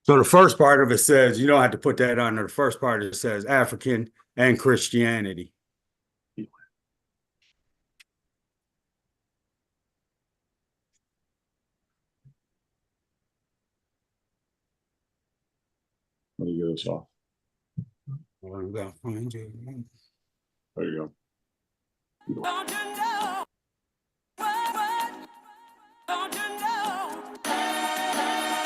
So the first part of it says, you don't have to put that under. The first part it says African and Christianity. Let me get this off. There There you go.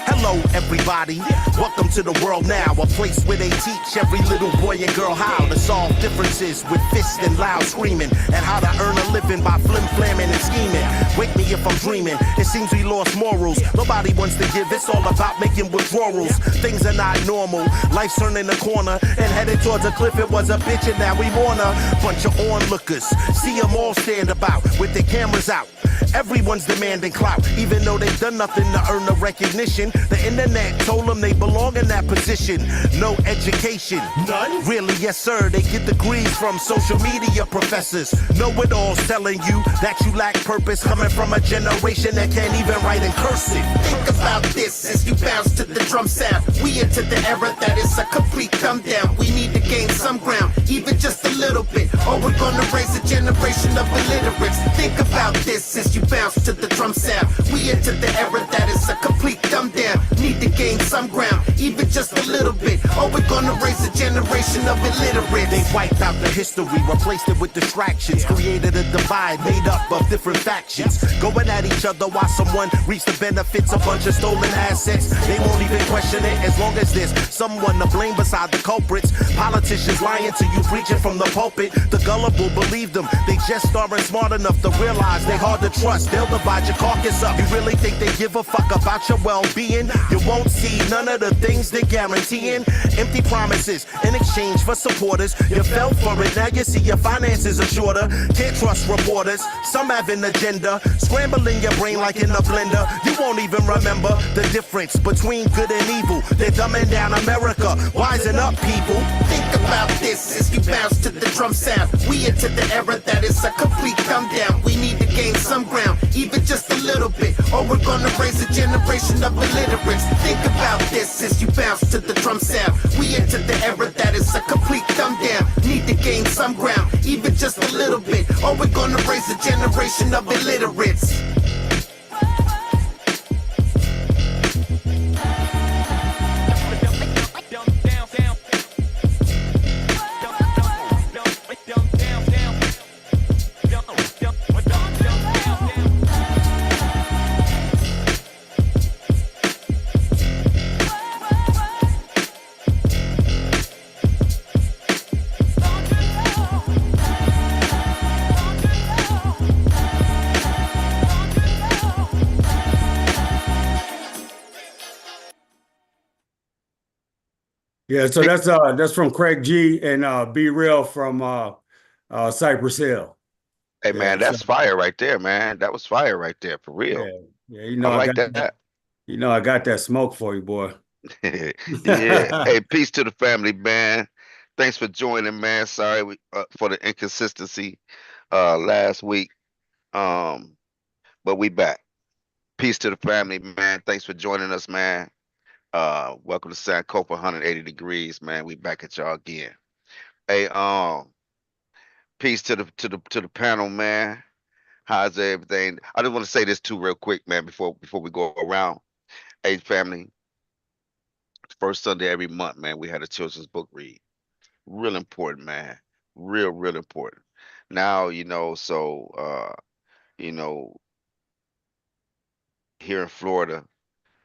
Hello, everybody. Welcome to the world now, a place where they teach every little boy and girl how to solve differences with fists and loud screaming, and how to earn a living by flim-flamming and scheming. Wake me if I'm dreaming. It seems we lost morals. Nobody wants to give. It's all about making withdrawals. Things are not normal. Life's turning the corner and headed towards a cliff. It was a bitch and now we mourn a bunch of onlookers. See them all stand about with their cameras out. Everyone's demanding clout, even though they've done nothing to earn the recognition. The internet told them they belong in that position. No education, none? Really, yes sir, they get degrees from social media professors. Know-it-alls telling you that you lack purpose, coming from a generation that can't even write in cursive. Think about this as you bounce to the drum sound. We into the era that is a complete come down. We need to gain some ground, even just a little bit, or we're gonna raise a generation of illiterates. Think about this as you bounce to the drum sound. We into the era that is a complete dumb down. Need to gain some ground, even just a little bit, or we're gonna raise a generation of illiterates. They wiped out the history, replaced it with distractions, created a divide made up of different factions, going at each other while someone reaps the benefits, a bunch of stolen assets. They won't even question it as long as there's someone to blame beside the culprits. Politicians lying to you, preaching from the pulpit. The gullible believe them, they just aren't smart enough to realize they hard to trust. They'll divide your carcass up. You really think they give a fuck about your well-being? You won't see none of the things they're guaranteeing. Empty promises in exchange for supporters. You fell for it, now you see your finances are shorter. Can't trust reporters, some have an agenda, scrambling your brain like in a blender. You won't even remember the difference between good and evil. They're dumbing down America, wisen up people. Think about this as you bounce to the drum sound. We into the era that is a complete come down. We need to gain some ground, even just a little bit, or we're gonna raise a generation of illiterates. Think about this as you bounce to the drum sound. We into the era that is a complete come down. Need to gain some ground, even just a little bit, or we're gonna raise a generation of illiterates. Yeah, so that's from Craig G and Be Real from Cypress Hill. Hey Yeah, man, so that's fire right there, man. That was fire right there, for yeah, real. yeah, I like that. I got that smoke for you, boy. Yeah. Hey, peace to the family, man. Thanks for joining, man. Sorry for the inconsistency last week. Um, but we back. Peace to the family, man. Thanks for joining us, man. Welcome to Sankofa 180 degrees, man. We back at y'all again. Hey, peace to the panel, man. How's everything? I just want to say this too real quick, man, before we go around. Hey, family, first Sunday every month, man, we had a children's book read. Real important, man. Real important. Now, you know, here in Florida,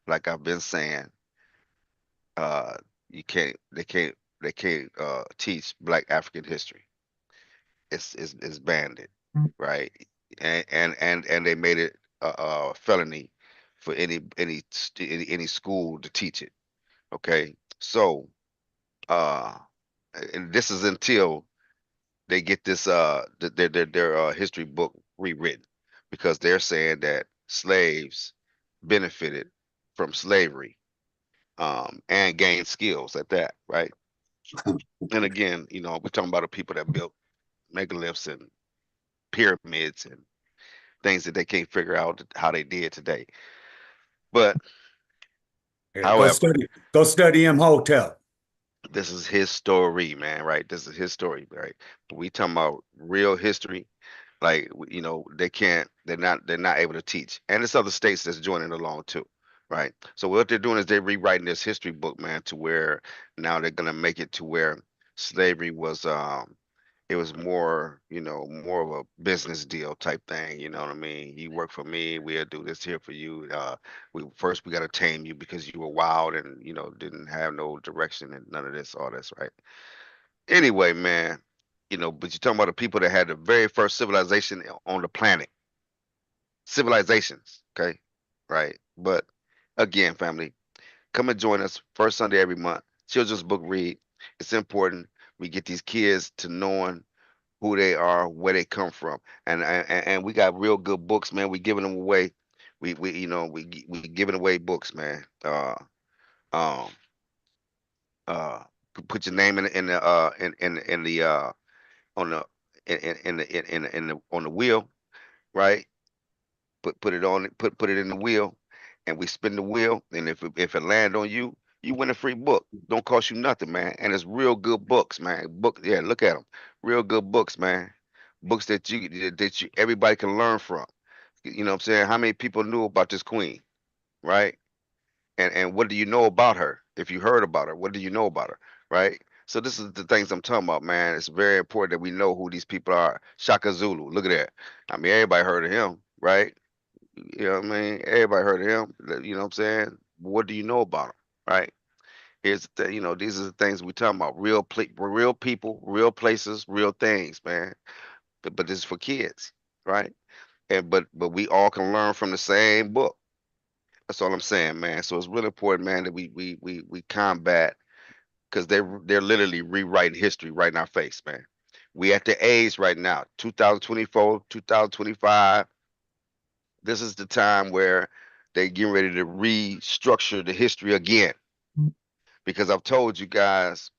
like I've been saying, uh, you can't they can't teach Black African history. It's banned, right? And they made it a felony for any school to teach it. Okay, so uh, and this is until they get this their history book rewritten, because they're saying that slaves benefited from slavery, and gained skills at that, right? And again, we're talking about the people that built megaliths and pyramids and things that they can't figure out how they did today. But Yeah, However, go study Imhotep. this is his story, man, right? This is his story, right? We talking about real history. Like they can't, they're not able to teach, and there's other states that's joining along too, right? So what they're doing is they're rewriting this history book, man, to where now they're gonna make it to where slavery was it was more, more of a business deal type thing. You know what I mean? You work for me, we'll do this here for you. We gotta tame you because you were wild and didn't have no direction and none of this, all this, right? Anyway, man, but you're talking about the people that had the very first civilization on the planet, civilizations, okay, right? But again, family, come and join us first Sunday every month. Children's book read. It's important we get these kids to knowing who they are, where they come from, and we got real good books, man. We giving them away. We giving away books, man. Um put your name in the in the on the on the wheel, right? Put it on put it in the wheel, and we spin the wheel. And if it land on you, you win a free book. Don't cost you nothing, man. And it's real good books, man. Yeah, look at them. Real good books, man. Books that you everybody can learn from. You know what I'm saying? How many people knew about this queen, right? And what do you know about her? If you heard about her, what do you know about her, right? So this is the things I'm talking about, man. It's very important that we know who these people are. Shaka Zulu, look at that. I mean, everybody heard of him, right? You know what I mean? Everybody heard of him. You know what I'm saying? What do you know about him, right? Here's the thing, these are the things we talking about. Real people, real places, real things, man. But this is for kids, right? And but we all can learn from the same book. That's all I'm saying, man. So it's really important, man, that we combat because they're literally rewriting history right in our face, man. We at the age right now, 2024, 2025. This is the time where they getting ready to restructure the history again. Because I've told you guys,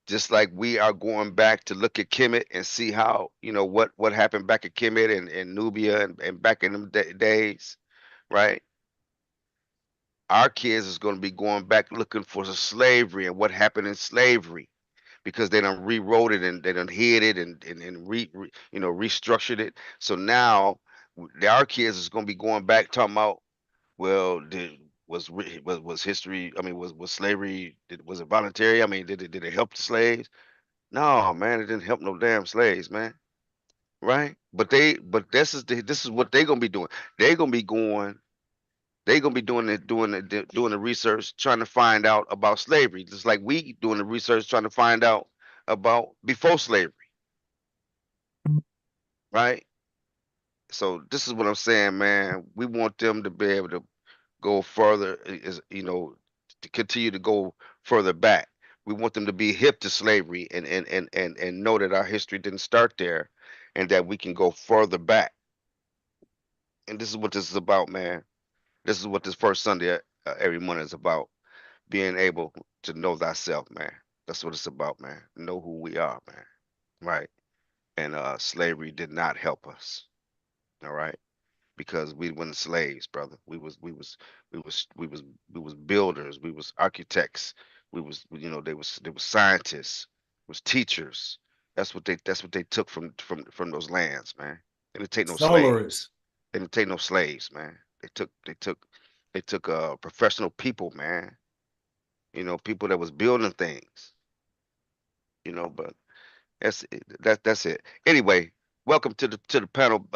just like we are going back to look at Kemet and see how, what happened back at Kemet and Nubia and back in them days, right? Our kids is going to be going back looking for the slavery and what happened in slavery because they done rewrote it and they done hid it and restructured it. So now our kids is going to be going back talking about, well, was history? I mean, was slavery? Was it voluntary? I mean, did it help the slaves? No, man, it didn't help no damn slaves, man. Right? But this is what they gonna be doing. They're gonna be going. They're gonna be doing the research, trying to find out about slavery, just like we doing the research, trying to find out about before slavery. Right? So this is what I'm saying, man. We want them to be able to go further, is to continue to go further back. We want them to be hip to slavery and know that our history didn't start there, and that we can go further back. And this is what this is about, man. This is what this first Sunday every month is about. Being able to know thyself, man. That's what it's about, man. Know who we are, man. Right. And slavery did not help us. All right. Because we weren't slaves, brother. We was builders. We was architects. They was scientists. Was teachers. That's what they took from those lands, man. They didn't take no slaves. Soloists. They didn't take no slaves, man. They took professional people, man. People that was building things. But that's it. Anyway, welcome to the panel,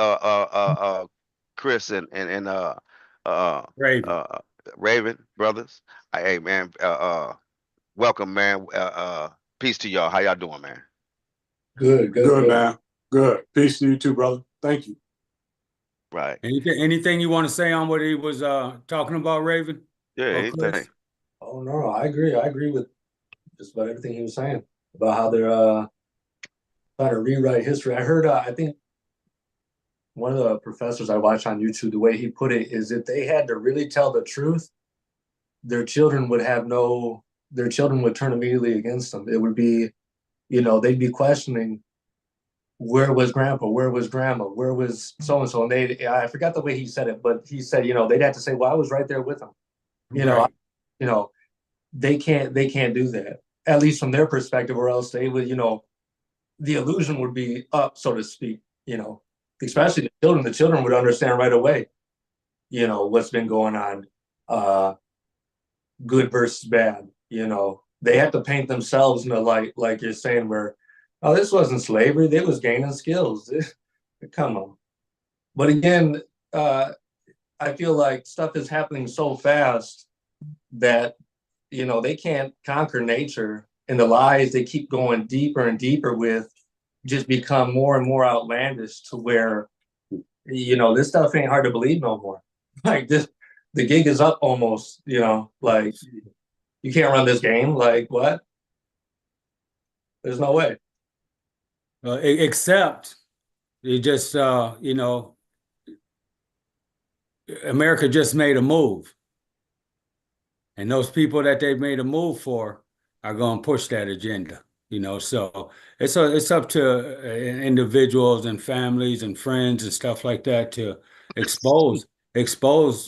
Chris and Raven. uh, Raven brothers. Hey man, welcome man. Peace to y'all. How y'all doing, man? Good, good, Good, good. man. Good. Peace to you too, brother. Thank you. Right. Anything you want to say on what he was talking about, Raven Yeah. or Anything. Chris? Oh no, I agree. I agree with just about everything he was saying about how they're trying to rewrite history. I heard, I think one of the professors I watched on YouTube, the way he put it is if they had to really tell the truth, their children would have no, their children would turn immediately against them. It would be, they'd be questioning where was grandpa, where was grandma, where was so and so, and I forgot the way he said it, but he said, they'd have to say, well, I was right there with them. You know, Right. they can't do that, at least from their perspective, or else they would, the illusion would be up, so to speak, especially the children. The children would understand right away, what's been going on, good versus bad. They have to paint themselves in the light, like you're saying, where, oh, this wasn't slavery, they was gaining skills. Come on. But again, I feel like stuff is happening so fast that, they can't conquer nature, and the lies they keep going deeper and deeper with just become more and more outlandish, to where, this stuff ain't hard to believe no more. Like this, the gig is up almost, like you can't run this game. Like what? There's no way. Except you just, America just made a move. And those people that they've made a move for are going to push that agenda, So it's up to individuals and families and friends and stuff like that to expose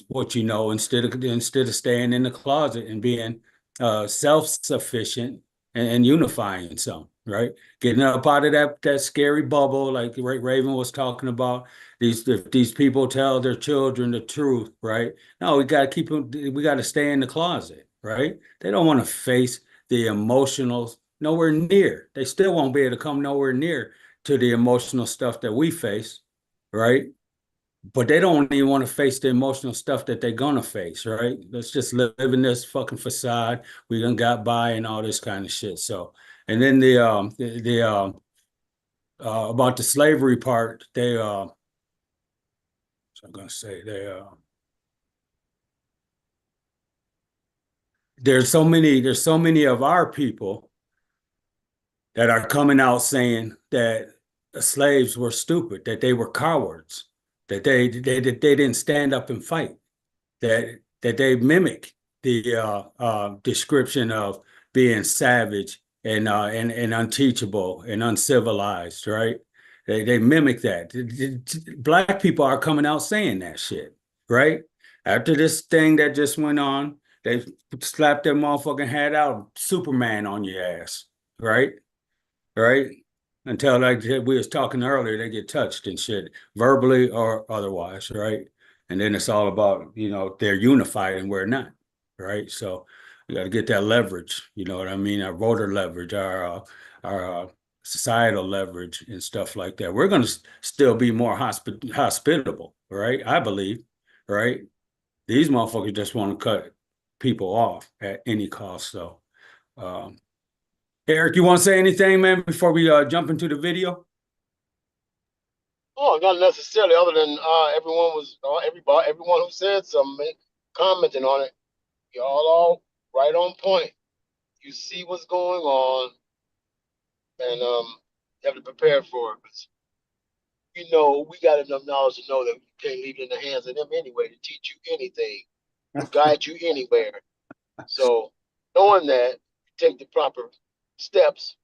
what you know, instead of staying in the closet and being self-sufficient and unifying some, right? Getting up out of that scary bubble, like Raven was talking about. If these people tell their children the truth, right? No, we got to stay in the closet, right? They don't want to face the emotionals nowhere near. They still won't be able to come nowhere near to the emotional stuff that we face, right? But they don't even want to face the emotional stuff that they're gonna face, right? Let's just live in this fucking facade. We done got by and all this kind of shit. So, and then about the slavery part, I'm gonna say there's so many of our people that are coming out saying that the slaves were stupid, that they were cowards, that they didn't stand up and fight, that they mimic the description of being savage and unteachable and uncivilized, right? They mimic that. Black people are coming out saying that shit, right? After this thing that just went on, they slapped their motherfucking hat out, Superman on your ass, right? Right? Until, like we was talking earlier, they get touched and shit, verbally or otherwise, right? And then it's all about, they're unified and we're not, right? So we got to get that leverage, you know what I mean? Our voter leverage, our societal leverage and stuff like that. We're going to still be more hospitable, right? I believe, right? These motherfuckers just want to cut people off at any cost. So, Eric, you want to say anything, man, before we jump into the video? Oh, not necessarily. Other than everyone who said something, commenting on it, y'all all right on point. You see what's going on, and you have to prepare for it. But, we got enough knowledge to know that we can't leave it in the hands of them anyway to teach you anything, to guide you anywhere. So, knowing that, take the proper steps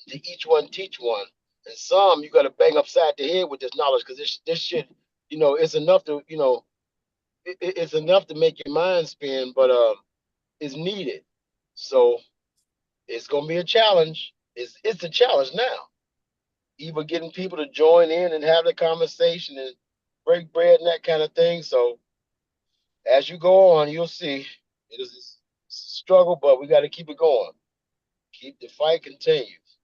to each one teach one. And some you got to bang upside the head with this knowledge, because this shit, it's enough to, it's enough to make your mind spin, but it's needed. So it's gonna be a challenge. It's a challenge now. Even getting people to join in and have the conversation and break bread and that kind of thing. So as you go on, you'll see it is a struggle, but we got to keep it going. Keep the fight continues.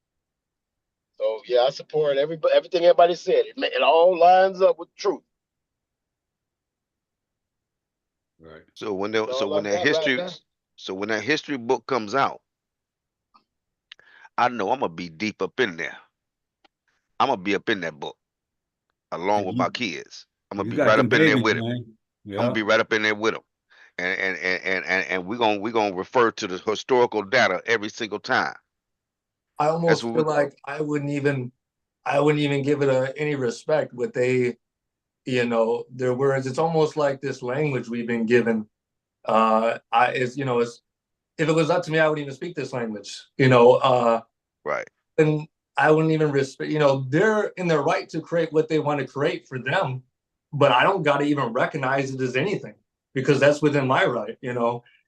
So yeah, I support everything everybody said. It all lines up with truth. Right. So when that history book comes out, I know I'm gonna be deep up in there. I'm gonna be up in that book along with my kids. I'm gonna be right up in there with them. I'm gonna be right up in there with them, and we're gonna refer to the historical data every single time. I almost feel like I wouldn't even give it any respect. What they, their words. It's almost like this language we've been given. If it was up to me, I wouldn't even speak this language. Right. And I wouldn't even respect. They're in their right to create what they want to create for them, but I don't got to even recognize it as anything, because that's within my right.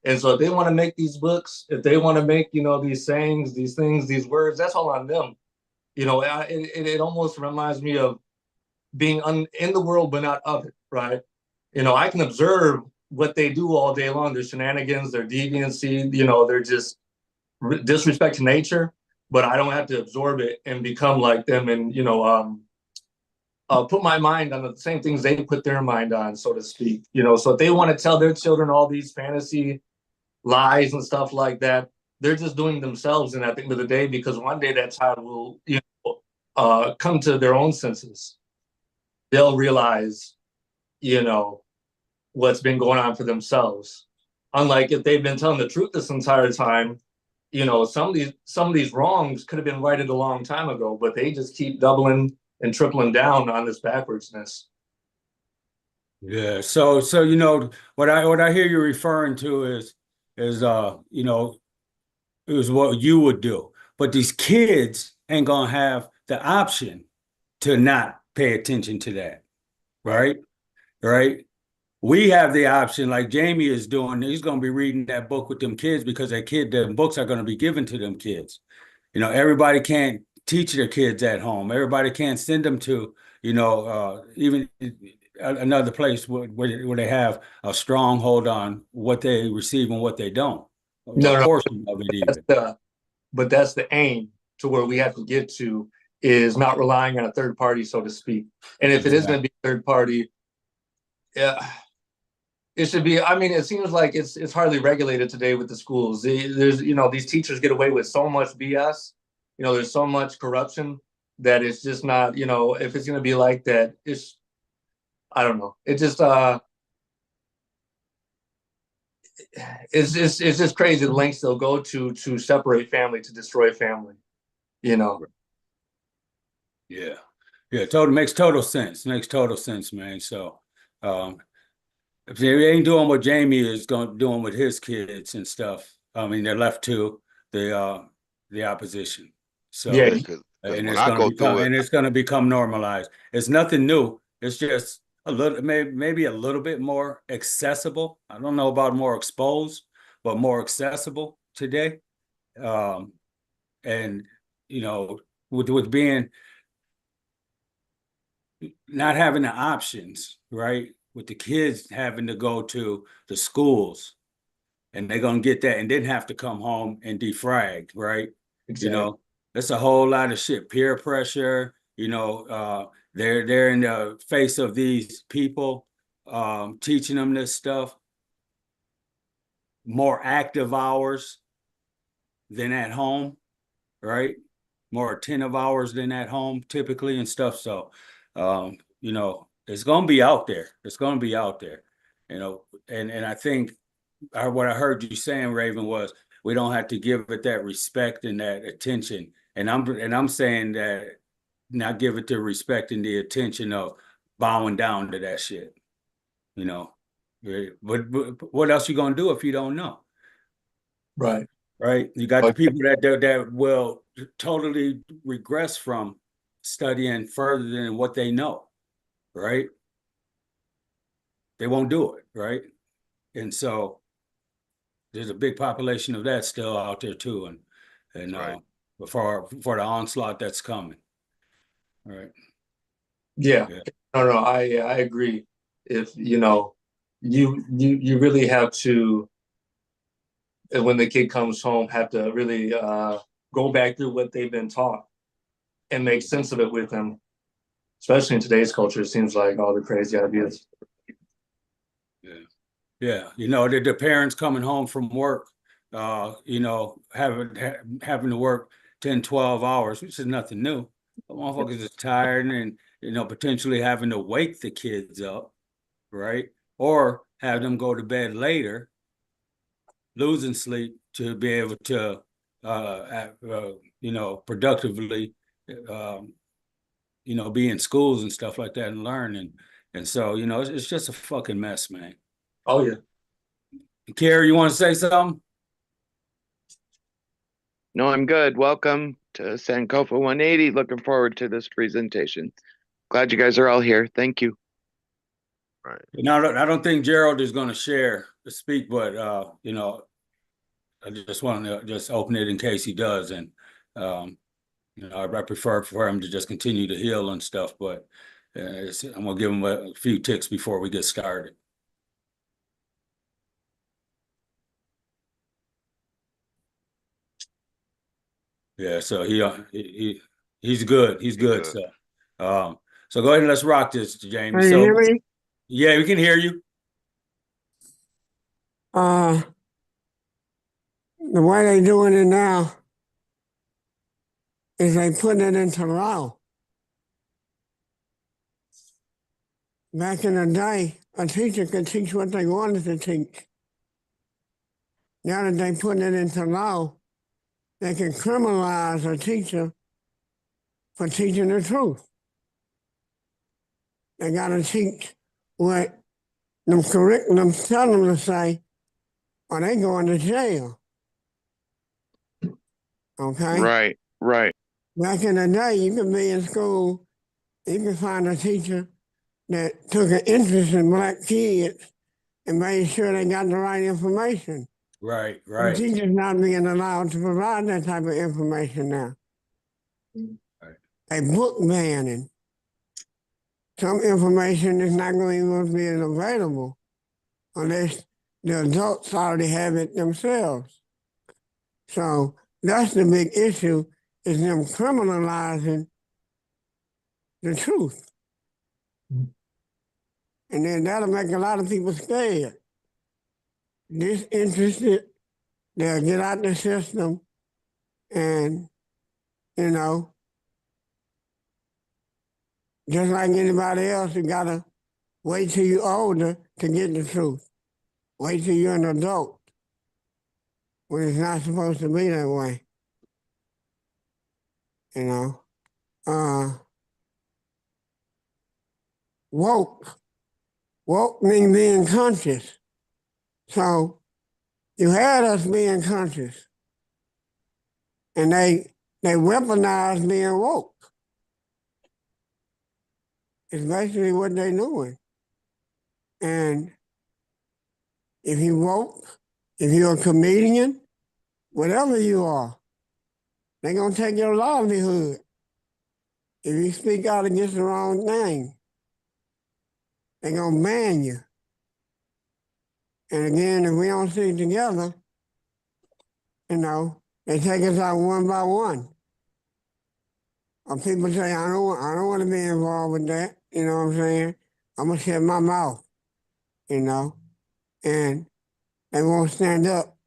And so if they want to make these books, if they want to make, these sayings, these things, these words, that's all on them. It almost reminds me of being in the world, but not of it, right? I can observe what they do all day long, their shenanigans, their deviancy, they're just disrespect to nature, but I don't have to absorb it and become like them and, put my mind on the same things they put their mind on, so to speak. So if they want to tell their children all these fantasy lies and stuff like that, they're just doing themselves in at the end of the day, because one day that child will, come to their own senses. They'll realize, what's been going on for themselves. Unlike if they've been telling the truth this entire time, some of these wrongs could have been righted a long time ago, but they just keep doubling and tripling down on this backwardsness. Yeah. So what I hear you referring to is is what you would do. But these kids ain't gonna have the option to not pay attention to that. Right? Right? We have the option, like Jamie is doing, he's gonna be reading that book with them kids because the books are gonna be given to them kids. Everybody can't teach their kids at home. Everybody can't send them to, even another place where they have a stronghold on what they receive and what they don't. A No, portion of it even. but that's the aim, to where we have to get to, is not relying on a third party, so to speak. And if it is going to be a third party, yeah, it should be. I mean, it seems like it's hardly regulated today with the schools. There's these teachers get away with so much BS. There's so much corruption that it's just not. If it's going to be like that, I don't know. It just it's just crazy the lengths they'll go to separate family, to destroy family. Yeah. Yeah, makes total sense. Makes total sense, man. So if they ain't doing what Jamie is doing with his kids and stuff, I mean they're left to the opposition. So Yeah. Because when I go through it, it's gonna become normalized. It's nothing new. It's just a little, maybe a little bit more accessible. I don't know about more exposed, but more accessible today. And with being not having the options, right? With the kids having to go to the schools, and they're gonna get that and then have to come home and defrag, right? Exactly. That's a whole lot of shit. Peer pressure, they're in the face of these people teaching them this stuff. More active hours than at home, right? More attentive hours than at home typically and stuff. So it's gonna be out there. It's gonna be out there. And I think what I heard you saying, Raven, was we don't have to give it that respect and that attention. And I'm saying that not give it the respect and the attention of bowing down to that shit. But what else you gonna do if you don't know? Right. Right? You got the people that will totally regress from studying further than what they know, right? They won't do it, right? And so there's a big population of that still out there too, and right. for the onslaught that's coming, right? Yeah. No, I agree. If you really have to, when the kid comes home, have to really go back through what they've been taught and make sense of it with them. Especially in today's culture, it seems like all the crazy ideas. Yeah. The parents coming home from work, having to work 10, 12 hours, which is nothing new. The motherfuckers is tired and potentially having to wake the kids up, right? Or have them go to bed later, losing sleep to be able to productively be in schools and stuff like that and learn. And so, it's just a fucking mess, man. Oh yeah. Carrie, you want to say something? No, I'm good. Welcome to Sankofa 180. Looking forward to this presentation. Glad you guys are all here. Thank you. Right. Now, I don't think Gerald is going to speak, but I just want to just open it in case he does, and I prefer for him to just continue to heal and stuff, but I'm gonna give him a few ticks before we get started. Yeah, so he's good. He's good. Good. So go ahead and let's rock this, Jamie. Can you So hear me? yeah, we can hear you. The way they doing it now is they putting it into law. Back in the day, a teacher could teach what they wanted to teach. Now that they putting it into law, they can criminalize a teacher for teaching the truth. They got to teach what the curriculums tell them to say, or they going to jail. Okay? Right, right. Back in the day, you could be in school, you could find a teacher that took an interest in black kids and made sure they got the right information. Right, The right. teachers not being allowed to provide that type of information now. Right. They book banning. Some information is not going to be available unless the adults already have it themselves. So that's the big issue, is them criminalizing the truth. And then that'll make a lot of people scared, disinterested. They'll get out the system and, just like anybody else, you gotta wait till you're older to get the truth. Wait till you're an adult, when it's not supposed to be that way. Woke. Woke means being conscious. So you had us being conscious, and they weaponized being woke. It's basically what they're doing. And if you woke, if you're a comedian, whatever you are, they're gonna take your livelihood if you speak out against the wrong thing. They're gonna ban you. And again, if we don't stick together, they take us out one by one. Or people say, I don't want to be involved with that. You know what I'm saying? I'm gonna shut my mouth. And they won't stand up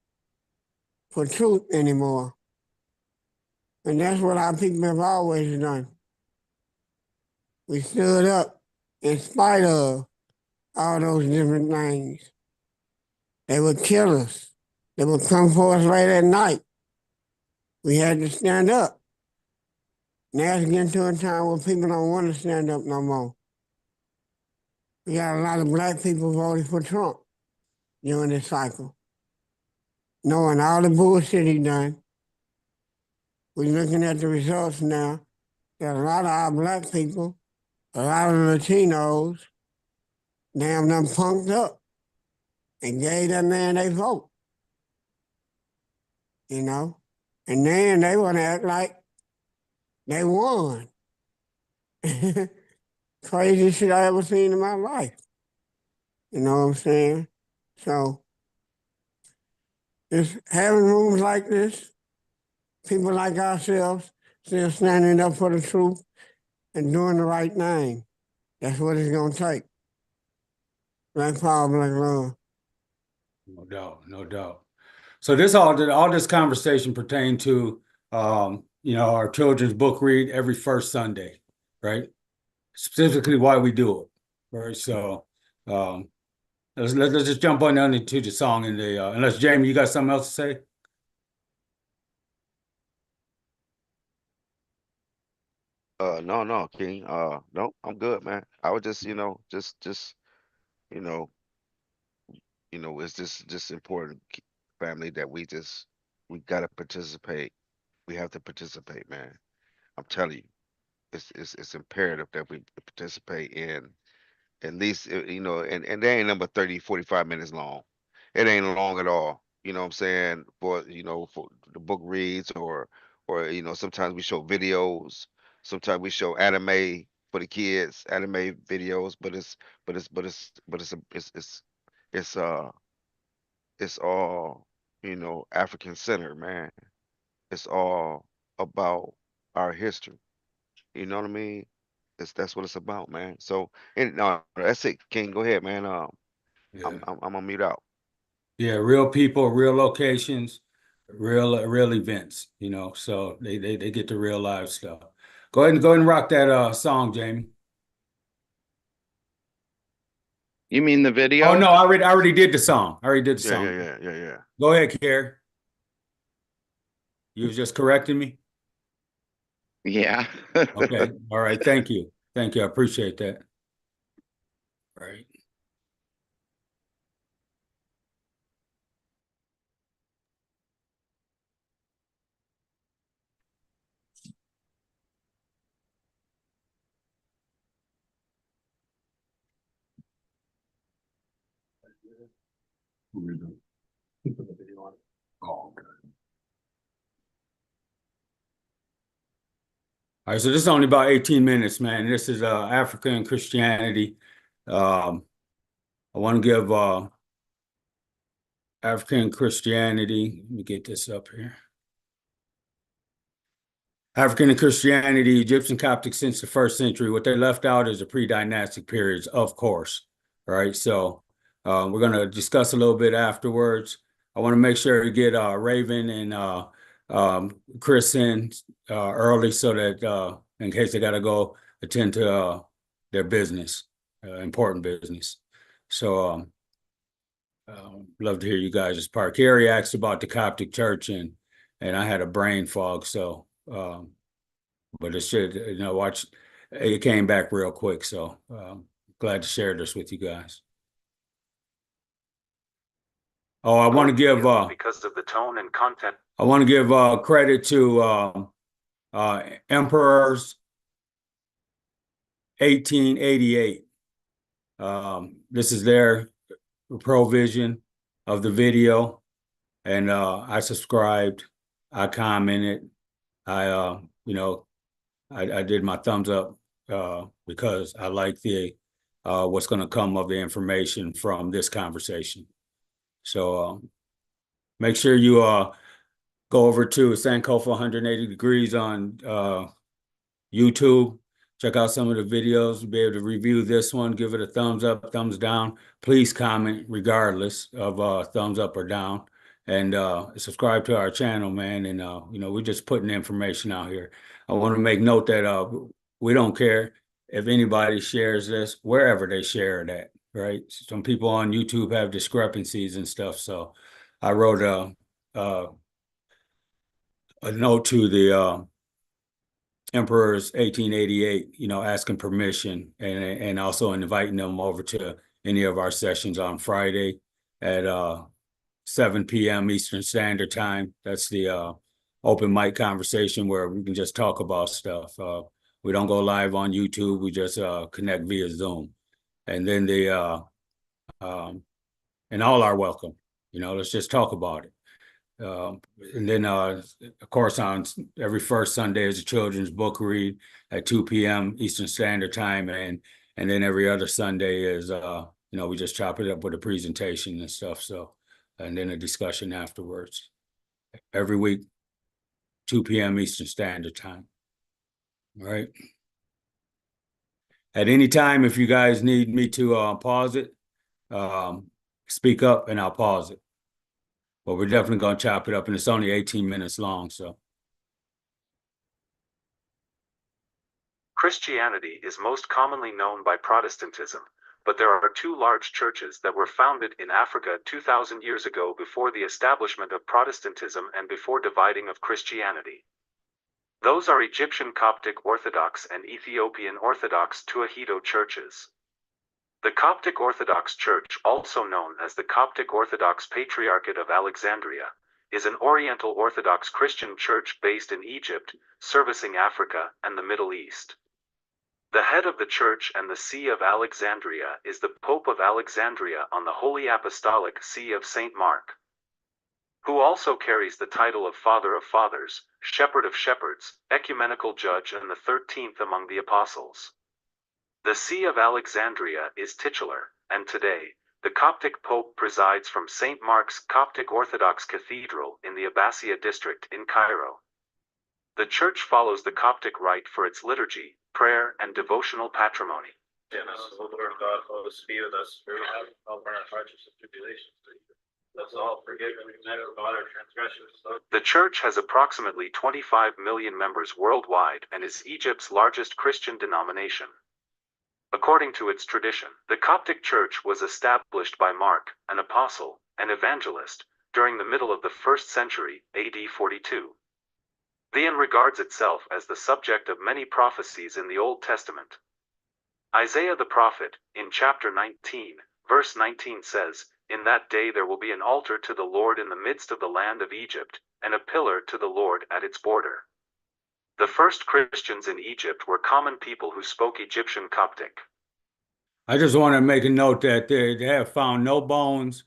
for truth anymore. And that's what our people have always done. We stood up in spite of all those different things. They would kill us. They would come for us late at night. We had to stand up. Now it's getting to a time where people don't want to stand up no more. We got a lot of black people voting for Trump during this cycle, knowing all the bullshit he done. We're looking at the results now that a lot of our black people, a lot of Latinos, damn them punked up and gave that man their vote. And then they want to act like they won. Craziest shit I ever seen in my life. You know what I'm saying? So, just having rooms like this, people like ourselves still standing up for the truth and doing the right thing. That's what it's going to take. Black power, black love. No doubt, no doubt. So all this conversation pertained to our children's book read every first Sunday, right? Specifically why we do it, right? So let's just jump on down into the song and unless Jamie, you got something else to say? No, King. No, I'm good, man. I was just, you know, it's just important, family, that we gotta participate. We have to participate, man. I'm telling you, it's imperative that we participate in At least, you know, and they ain't number 30, 45 minutes long. It ain't long at all. You know what I'm saying? For, you know, for the book reads or, you know, sometimes we show videos. Sometimes we show anime for the kids, anime videos, it's it's all, you know, African centered, man. It's all about our history. You know what I mean? That's what it's about, man. So, and no, that's it. King, go ahead, man. Yeah. I'm gonna mute out. Yeah, real people, real locations, real events, you know. So they get the real live stuff. Go ahead and rock that song, Jamie. You mean the Oh video? no, I already did the song. I already did the Yeah, yeah, song. yeah, yeah, yeah. Go ahead, Carrie. You was just correcting me? Yeah. Okay. All right. Thank you. Thank you. I appreciate that. Right. He put the video on. Oh, okay. All right, so this is only about 18 minutes, man. This is Africa and Christianity. I want to give African Christianity. Let me get this up here. African and Christianity, Egyptian Coptic since the first century. What they left out is the pre-dynastic periods, of course. Right. So we're going to discuss a little bit afterwards. I want to make sure to get Raven and Chris in early so that in case they got to go attend to their business, important business. So love to hear you guys' part. Carrie asked about the Coptic church and I had a brain fog. So but it should, you know, watch, it came back real quick. So glad to share this with you guys. Oh, I want to give because of the tone and content. I want to give credit to Emperors 1888. This is their provision of the video, and I subscribed, I commented, I you know, I did my thumbs up because I like the what's going to come of the information from this conversation. So make sure you go over to Sankofa 180 Degrees on YouTube. Check out some of the videos. You'll be able to review this one. Give it a thumbs up, thumbs down. Please comment regardless of thumbs up or down. And subscribe to our channel, man. And you know, we're just putting information out here. I want to make note that we don't care if anybody shares this, wherever they share it at, right? Some people on YouTube have discrepancies and stuff. So I wrote a note to the Emperor's 1888, you know, asking permission and also inviting them over to any of our sessions on Friday at 7 p.m. Eastern Standard Time. That's the open mic conversation where we can just talk about stuff. We don't go live on YouTube. We just connect via Zoom. And then and all are welcome. You know, let's just talk about it. And then, of course, on every first Sunday is a children's book read at 2 p.m. Eastern Standard Time, and then every other Sunday is, you know, we just chop it up with a presentation and stuff. So, and then a discussion afterwards. Every week, 2 p.m. Eastern Standard Time. All right. At any time, if you guys need me to pause it, speak up and I'll pause it. But we're definitely going to chop it up, and it's only 18 minutes long, so. Christianity is most commonly known by Protestantism, but there are two large churches that were founded in Africa 2,000 years ago before the establishment of Protestantism and before dividing of Christianity. Those are Egyptian Coptic Orthodox and Ethiopian Orthodox Tewahedo churches. The Coptic Orthodox Church, also known as the Coptic Orthodox Patriarchate of Alexandria, is an Oriental Orthodox Christian church based in Egypt, servicing Africa and the Middle East. The head of the Church and the See of Alexandria is the Pope of Alexandria on the Holy Apostolic See of St. Mark, who also carries the title of Father of Fathers, Shepherd of Shepherds, Ecumenical Judge, and the 13th among the Apostles. The See of Alexandria is titular, and today, the Coptic Pope presides from St. Mark's Coptic Orthodox Cathedral in the Abbasiyah district in Cairo. The Church follows the Coptic rite for its liturgy, prayer, and devotional patrimony. And us, O Lord God, always be with us, for we have help our hardships and tribulations. Let's all forgive and remember all our transgressions. The Church has approximately 25 million members worldwide and is Egypt's largest Christian denomination. According to its tradition, the Coptic Church was established by Mark, an apostle, and evangelist, during the middle of the 1st century, AD 42. The regards itself as the subject of many prophecies in the Old Testament. Isaiah the prophet, in chapter 19, verse 19 says, "In that day there will be an altar to the Lord in the midst of the land of Egypt, and a pillar to the Lord at its border." The first Christians in Egypt were common people who spoke Egyptian Coptic. I just want to make a note that they have found no bones,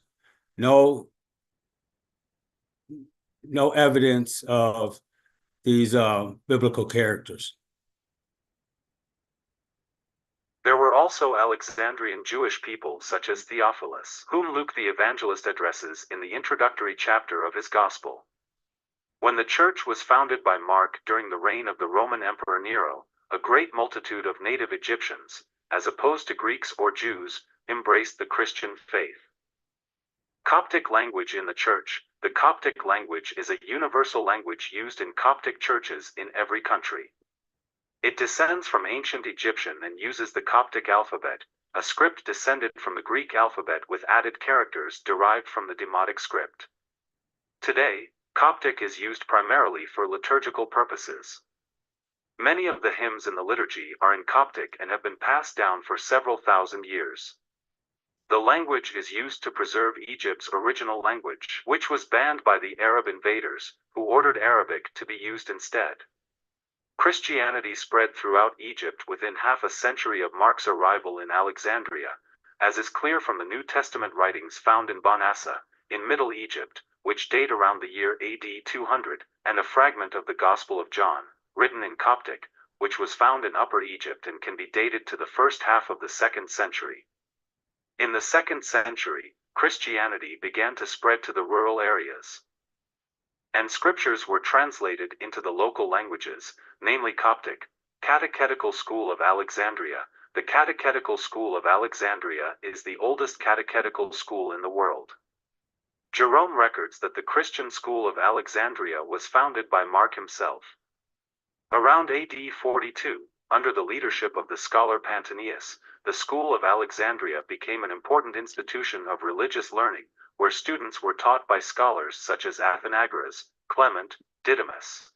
no evidence of these biblical characters. There were also Alexandrian Jewish people such as Theophilus, whom Luke the evangelist addresses in the introductory chapter of his Gospel. When the Church was founded by Mark during the reign of the Roman Emperor Nero, a great multitude of native Egyptians, as opposed to Greeks or Jews, embraced the Christian faith. Coptic language in the Church. The Coptic language is a universal language used in Coptic churches in every country. It descends from ancient Egyptian and uses the Coptic alphabet, a script descended from the Greek alphabet with added characters derived from the Demotic script. Today, Coptic is used primarily for liturgical purposes. Many of the hymns in the liturgy are in Coptic and have been passed down for several thousand years. The language is used to preserve Egypt's original language, which was banned by the Arab invaders, who ordered Arabic to be used instead. Christianity spread throughout Egypt within half a century of Mark's arrival in Alexandria, as is clear from the New Testament writings found in Banassa, in Middle Egypt, which date around the year AD 200, and a fragment of the Gospel of John, written in Coptic, which was found in Upper Egypt and can be dated to the first half of the 2nd century. In the 2nd century, Christianity began to spread to the rural areas, and scriptures were translated into the local languages, namely Coptic. Catechetical School of Alexandria. The Catechetical School of Alexandria is the oldest catechetical school in the world. Jerome records that the Christian school of Alexandria was founded by Mark himself. Around AD 42, under the leadership of the scholar Pantanius, the School of Alexandria became an important institution of religious learning, where students were taught by scholars such as Athenagoras, Clement, Didymus,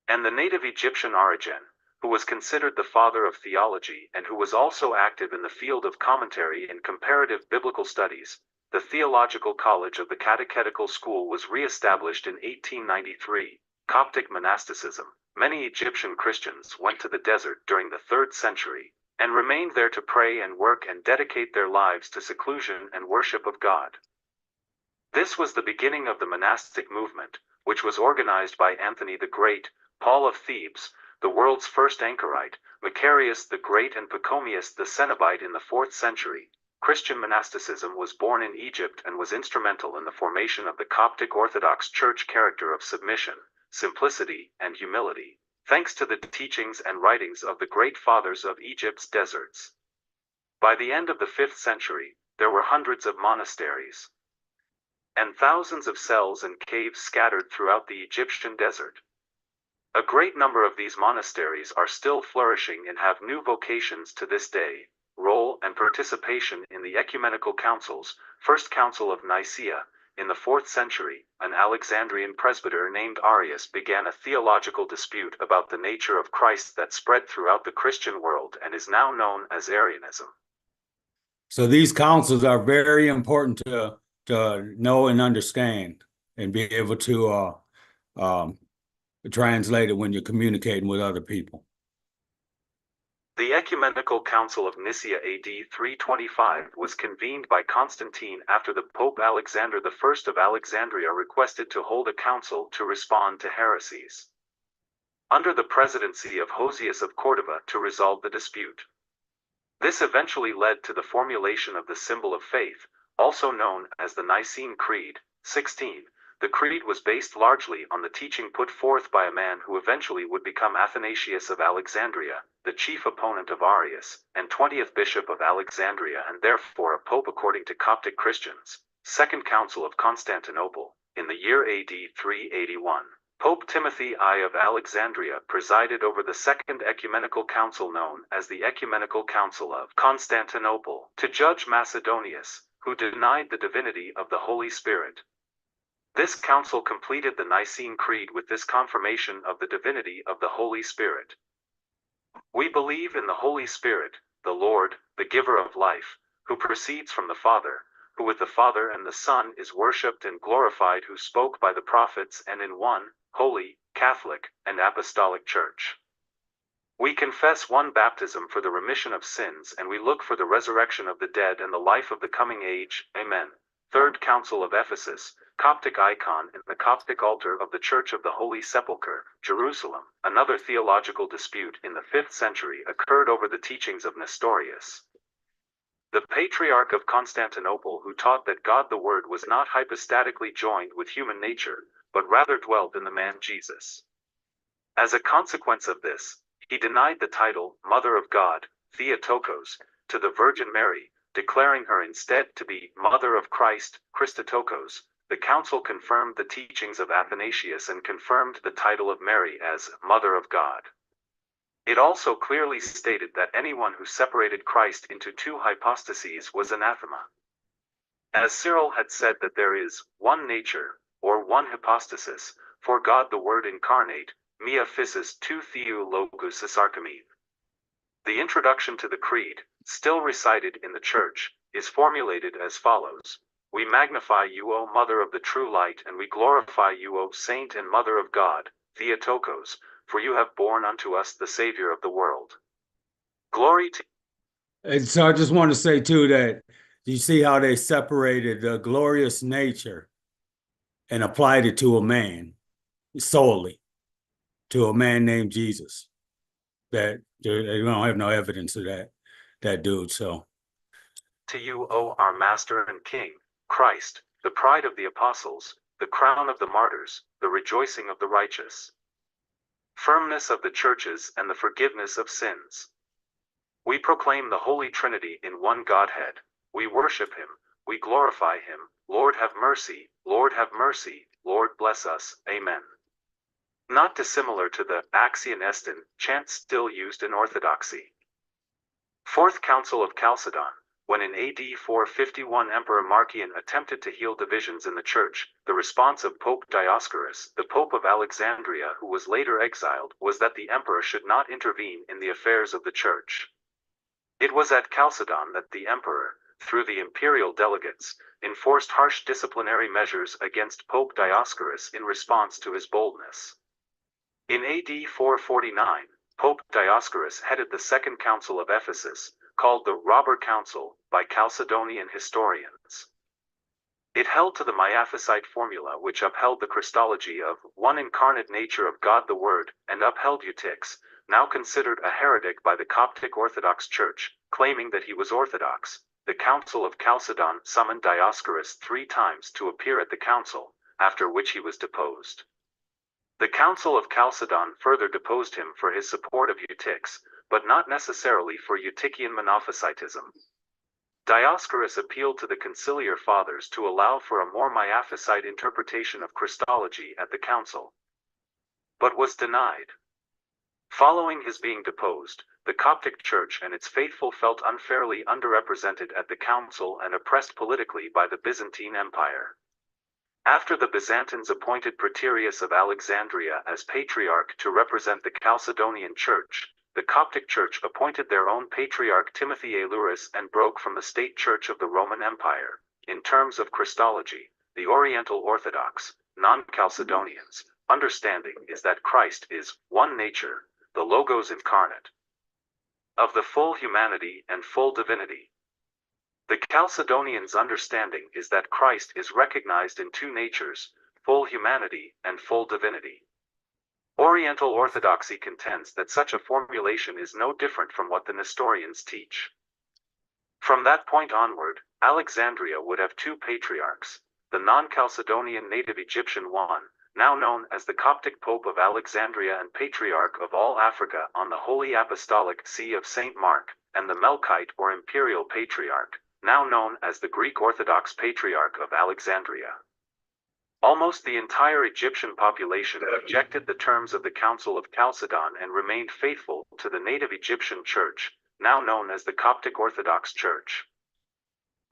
and the native Egyptian Origen, who was considered the father of theology and who was also active in the field of commentary and comparative biblical studies. The Theological College of the Catechetical School was re-established in 1893. Coptic monasticism. Many Egyptian Christians went to the desert during the 3rd century, and remained there to pray and work and dedicate their lives to seclusion and worship of God. This was the beginning of the monastic movement, which was organized by Anthony the Great, Paul of Thebes, the world's first anchorite, Macarius the Great, and Pachomius the Cenobite in the 4th century. Christian monasticism was born in Egypt and was instrumental in the formation of the Coptic Orthodox Church character of submission, simplicity, and humility, thanks to the teachings and writings of the great fathers of Egypt's deserts. By the end of the 5th century, there were hundreds of monasteries and thousands of cells and caves scattered throughout the Egyptian desert. A great number of these monasteries are still flourishing and have new vocations to this day. Role and participation in the ecumenical councils. First Council of Nicaea. In the 4th century, an Alexandrian presbyter named Arius began a theological dispute about the nature of Christ that spread throughout the Christian world and is now known as Arianism. So these councils are very important to know and understand and be able to translate it when you're communicating with other people. The Ecumenical Council of Nicaea AD 325 was convened by Constantine after the Pope Alexander I of Alexandria requested to hold a council to respond to heresies, under the presidency of Hosius of Cordova, to resolve the dispute. This eventually led to the formulation of the symbol of faith, also known as the Nicene Creed. 16. The creed was based largely on the teaching put forth by a man who eventually would become Athanasius of Alexandria, the chief opponent of Arius, and 20th Bishop of Alexandria and therefore a pope according to Coptic Christians. Second Council of Constantinople, in the year AD 381. Pope Timothy I of Alexandria presided over the Second Ecumenical Council known as the Ecumenical Council of Constantinople, to judge Macedonius, who denied the divinity of the Holy Spirit. This council completed the Nicene Creed with this confirmation of the divinity of the Holy Spirit. We believe in the Holy Spirit, the Lord, the giver of life, who proceeds from the Father, who with the Father and the Son is worshipped and glorified, who spoke by the prophets, and in one, holy, Catholic, and Apostolic Church. We confess one baptism for the remission of sins, and we look for the resurrection of the dead and the life of the coming age. Amen. Third Council of Ephesus, Coptic icon in the Coptic altar of the Church of the Holy Sepulchre, Jerusalem. Another theological dispute in the 5th century occurred over the teachings of Nestorius, the Patriarch of Constantinople, who taught that God the Word was not hypostatically joined with human nature, but rather dwelt in the man Jesus. As a consequence of this, he denied the title Mother of God, Theotokos, to the Virgin Mary, declaring her instead to be Mother of Christ, Christotokos. The council confirmed the teachings of Athanasius and confirmed the title of Mary as Mother of God. It also clearly stated that anyone who separated Christ into two hypostases was anathema. As Cyril had said that there is one nature, or one hypostasis, for God the Word incarnate, mia physis tu theou logos sarcomene. The introduction to the Creed, still recited in the Church, is formulated as follows. We magnify you, O Mother of the true light, and we glorify you, O Saint and Mother of God, Theotokos, for you have borne unto us the Savior of the world. Glory to. And so I just want to say too that you see how they separated the glorious nature and applied it to a man solely, to a man named Jesus. That they don't have no evidence of that dude. So To you, O our Master and King, Christ, the pride of the apostles, the crown of the martyrs, the rejoicing of the righteous, firmness of the churches, and the forgiveness of sins. We proclaim the Holy Trinity in one Godhead. We worship him. We glorify him. Lord have mercy. Lord have mercy. Lord bless us. Amen. Not dissimilar to the Axion Estin chant still used in Orthodoxy. Fourth Council of Chalcedon. When in AD 451 Emperor Marcion attempted to heal divisions in the Church, the response of Pope Dioscorus, the Pope of Alexandria, who was later exiled, was that the emperor should not intervene in the affairs of the Church. It was at Chalcedon that the emperor, through the imperial delegates, enforced harsh disciplinary measures against Pope Dioscorus in response to his boldness. In AD 449, Pope Dioscorus headed the Second Council of Ephesus, called the Robber Council by Chalcedonian historians. It held to the Miaphysite formula, which upheld the Christology of one incarnate nature of God the Word, and upheld Eutychus, now considered a heretic by the Coptic Orthodox Church, claiming that he was Orthodox. The Council of Chalcedon summoned Dioscorus 3 times to appear at the council, after which he was deposed. The Council of Chalcedon further deposed him for his support of Eutychus, but not necessarily for Eutychian Monophysitism. Dioscorus appealed to the conciliar fathers to allow for a more Miaphysite interpretation of Christology at the council, but was denied. Following his being deposed, the Coptic Church and its faithful felt unfairly underrepresented at the council and oppressed politically by the Byzantine Empire. After the Byzantines appointed Praetorius of Alexandria as Patriarch to represent the Chalcedonian Church, the Coptic Church appointed their own Patriarch Timothy Aelurus and broke from the state church of the Roman Empire. In terms of Christology, the Oriental Orthodox, non-Chalcedonians, understanding is that Christ is one nature, the Logos incarnate. of the full humanity and full divinity. The Chalcedonians' understanding is that Christ is recognized in two natures, full humanity and full divinity. Oriental Orthodoxy contends that such a formulation is no different from what the Nestorians teach. From that point onward, Alexandria would have two patriarchs, the non-Chalcedonian native Egyptian one, now known as the Coptic Pope of Alexandria and Patriarch of all Africa on the Holy Apostolic See of St. Mark, and the Melkite or Imperial Patriarch, now known as the Greek Orthodox Patriarch of Alexandria. Almost the entire Egyptian population rejected the terms of the Council of Chalcedon and remained faithful to the native Egyptian Church, now known as the Coptic Orthodox Church.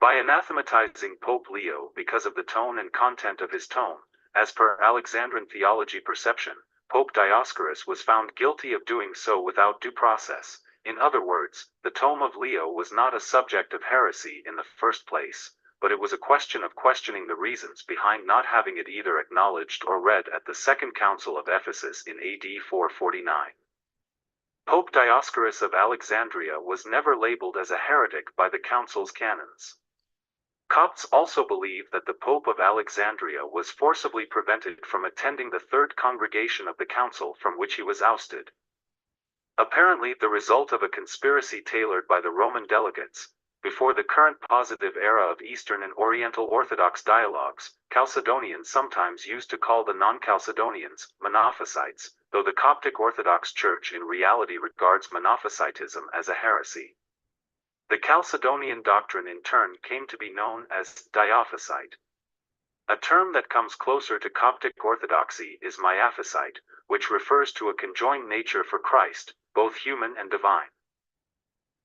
By anathematizing Pope Leo because of the tone and content of his tome, as per Alexandrian theology perception, Pope Dioscorus was found guilty of doing so without due process. In other words, the tome of Leo was not a subject of heresy in the first place, but it was a question of questioning the reasons behind not having it either acknowledged or read at the Second Council of Ephesus in AD 449. Pope Dioscorus of Alexandria was never labeled as a heretic by the council's canons. Copts also believe that the Pope of Alexandria was forcibly prevented from attending the third congregation of the council from which he was ousted. Apparently the result of a conspiracy tailored by the Roman delegates. Before the current positive era of Eastern and Oriental Orthodox dialogues, Chalcedonians sometimes used to call the non-Chalcedonians Monophysites, though the Coptic Orthodox Church in reality regards Monophysitism as a heresy. The Chalcedonian doctrine in turn came to be known as Diophysite. A term that comes closer to Coptic Orthodoxy is Miaphysite, which refers to a conjoined nature for Christ, both human and divine.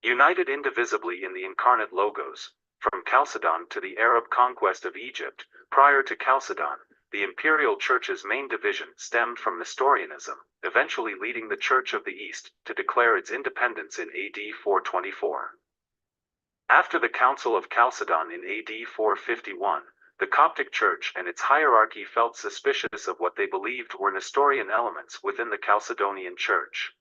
United indivisibly in the incarnate Logos, from Chalcedon to the Arab conquest of Egypt, prior to Chalcedon, the imperial church's main division stemmed from Nestorianism, eventually leading the Church of the East to declare its independence in AD 424. After the Council of Chalcedon in AD 451, the Coptic Church and its hierarchy felt suspicious of what they believed were Nestorian elements within the Chalcedonian Church.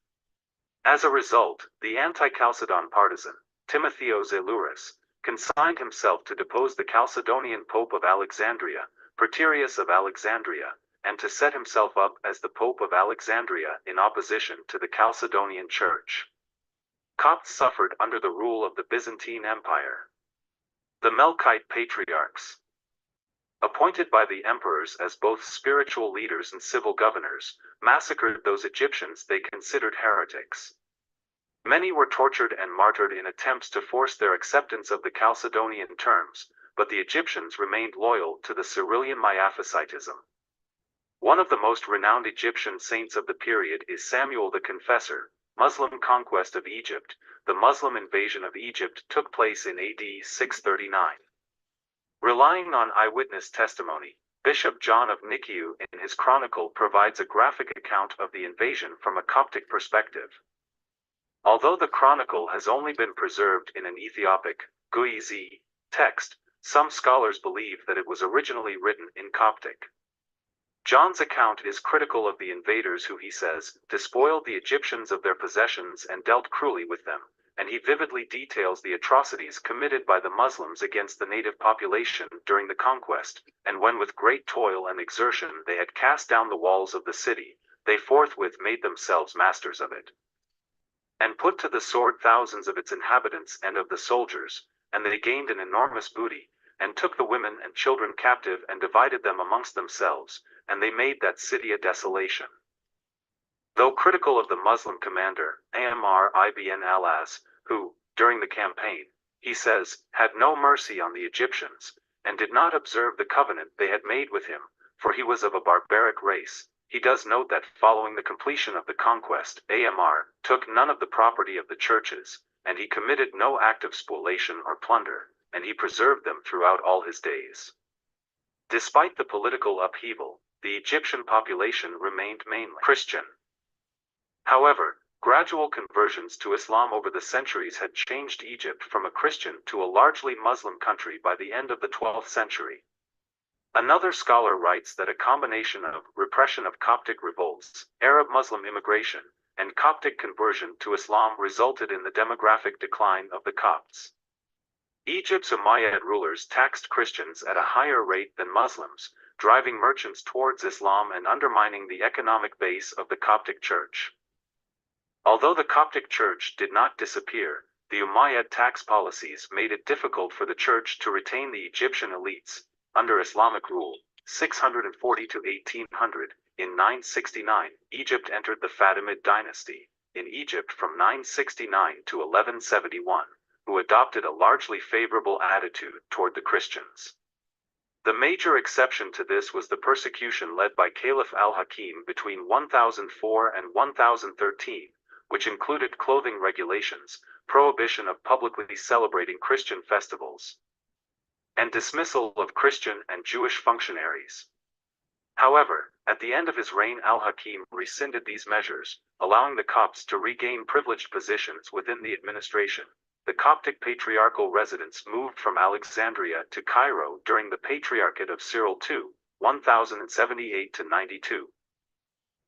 As a result, the anti-Chalcedon partisan, Timotheos Elurus, consigned himself to depose the Chalcedonian Pope of Alexandria, Praetorius of Alexandria, and to set himself up as the Pope of Alexandria in opposition to the Chalcedonian Church. Copts suffered under the rule of the Byzantine Empire. The Melkite Patriarchs, appointed by the emperors as both spiritual leaders and civil governors, massacred those Egyptians they considered heretics. Many were tortured and martyred in attempts to force their acceptance of the Chalcedonian terms, but the Egyptians remained loyal to the Cyrillian Miaphysitism. One of the most renowned Egyptian saints of the period is Samuel the Confessor. Muslim conquest of Egypt. The Muslim invasion of Egypt took place in AD 639. Relying on eyewitness testimony, Bishop John of Nikiu in his chronicle provides a graphic account of the invasion from a Coptic perspective. Although the chronicle has only been preserved in an Ethiopic, Guizi, text, some scholars believe that it was originally written in Coptic. John's account is critical of the invaders who, he says, despoiled the Egyptians of their possessions and dealt cruelly with them, and he vividly details the atrocities committed by the Muslims against the native population during the conquest, and when with great toil and exertion they had cast down the walls of the city, they forthwith made themselves masters of it, and put to the sword thousands of its inhabitants and of the soldiers, and they gained an enormous booty, and took the women and children captive and divided them amongst themselves, and they made that city a desolation. Though critical of the Muslim commander, Amr ibn al-As, who, during the campaign, he says, had no mercy on the Egyptians, and did not observe the covenant they had made with him, for he was of a barbaric race, he does note that following the completion of the conquest, Amr took none of the property of the churches, and he committed no act of spoliation or plunder, and he preserved them throughout all his days. Despite the political upheaval, the Egyptian population remained mainly Christian. However, gradual conversions to Islam over the centuries had changed Egypt from a Christian to a largely Muslim country by the end of the 12th century. Another scholar writes that a combination of repression of Coptic revolts, Arab Muslim immigration, and Coptic conversion to Islam resulted in the demographic decline of the Copts. Egypt's Umayyad rulers taxed Christians at a higher rate than Muslims, driving merchants towards Islam and undermining the economic base of the Coptic Church. Although the Coptic Church did not disappear, the Umayyad tax policies made it difficult for the Church to retain the Egyptian elites. Under Islamic rule, 640 to 1800, in 969, Egypt entered the Fatimid dynasty, in Egypt from 969 to 1171, who adopted a largely favorable attitude toward the Christians. The major exception to this was the persecution led by Caliph al-Hakim between 1004 and 1013, which included clothing regulations, prohibition of publicly celebrating Christian festivals, and dismissal of Christian and Jewish functionaries. However, at the end of his reign, al-Hakim rescinded these measures, allowing the Copts to regain privileged positions within the administration. The Coptic patriarchal residents moved from Alexandria to Cairo during the Patriarchate of Cyril II, 1078 to 92.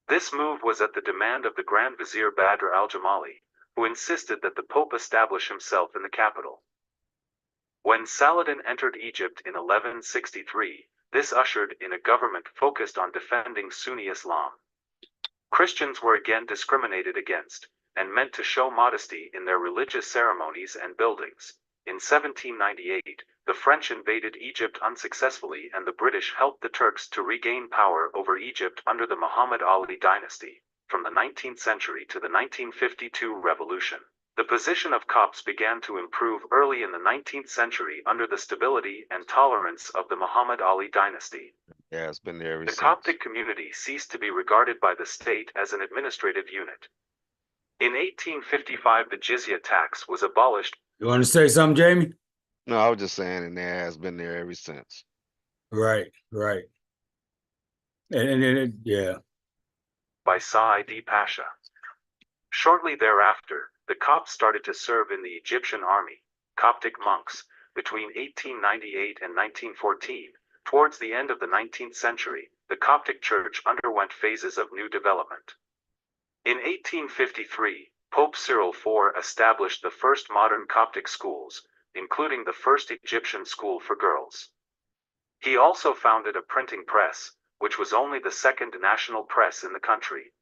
This move was at the demand of the Grand Vizier Badr al-Jamali, who insisted that the Pope establish himself in the capital. When Saladin entered Egypt in 1163, this ushered in a government focused on defending Sunni Islam. Christians were again discriminated against, and meant to show modesty in their religious ceremonies and buildings. In 1798, the French invaded Egypt unsuccessfully, and the British helped the Turks to regain power over Egypt under the Muhammad Ali dynasty. From the 19th century to the 1952 revolution, the position of Copts began to improve early in the 19th century under the stability and tolerance of the Muhammad Ali dynasty. Yeah, it's been there ever The since. Coptic community ceased to be regarded by the state as an administrative unit. In 1855, the jizya tax was abolished. You want to say something, Jamie? No, I was just saying, and there has been there ever since. Right. Yeah. By Sa'idi Pasha. Shortly thereafter, the Copts started to serve in the Egyptian army, Coptic monks, between 1898 and 1914. Towards the end of the 19th century, the Coptic Church underwent phases of new development. In 1853, Pope Cyril IV established the first modern Coptic schools, including the first Egyptian school for girls. He also founded a printing press, which was only the second national press in the country.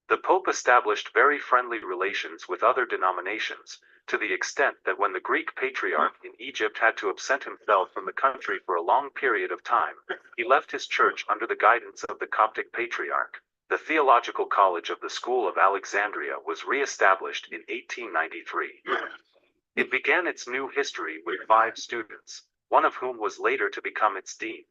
The Pope established very friendly relations with other denominations, to the extent that when the Greek Patriarch in Egypt had to absent himself from the country for a long period of time, he left his church under the guidance of the Coptic Patriarch. The Theological College of the School of Alexandria was re-established in 1893. It began its new history with 5 students, one of whom was later to become its dean.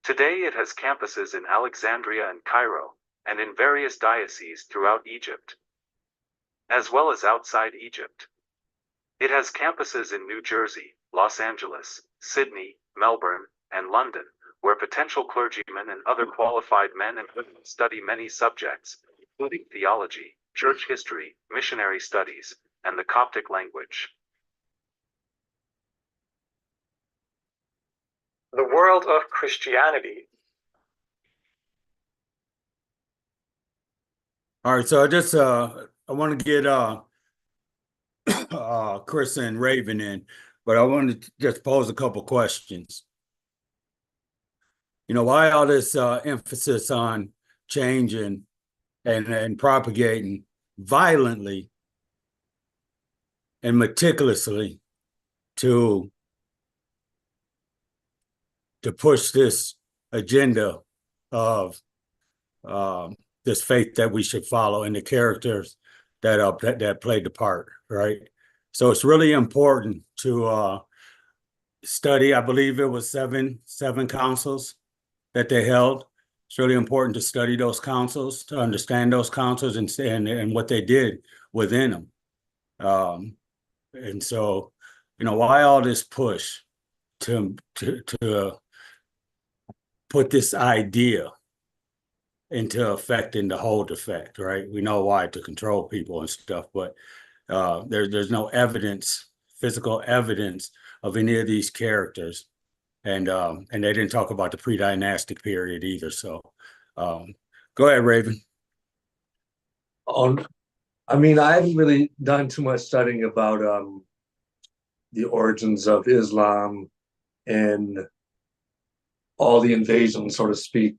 Today it has campuses in Alexandria and Cairo, and in various dioceses throughout Egypt, as well as outside Egypt. It has campuses in New Jersey, Los Angeles, Sydney, Melbourne, and London, where potential clergymen and other qualified men and women study many subjects, including theology, church history, missionary studies, and the Coptic language. The world of Christianity. All right, so I want to get Chris and Raven in, but I wanted to just pose a couple questions. You know, why all this emphasis on changing and propagating violently and meticulously to push this agenda of this faith that we should follow and the characters that played the part, right? So it's really important to study. I believe it was seven councils that they held. It's really important to study those councils, to understand those councils and what they did within them. And so, you know, why all this push to put this idea into effect in the hold effect, right? We know why, to control people and stuff, but there's no evidence, physical evidence of any of these characters. And they didn't talk about the pre-dynastic period either. So go ahead, Raven. I mean, I haven't really done too much studying about the origins of Islam and all the invasions, so to speak,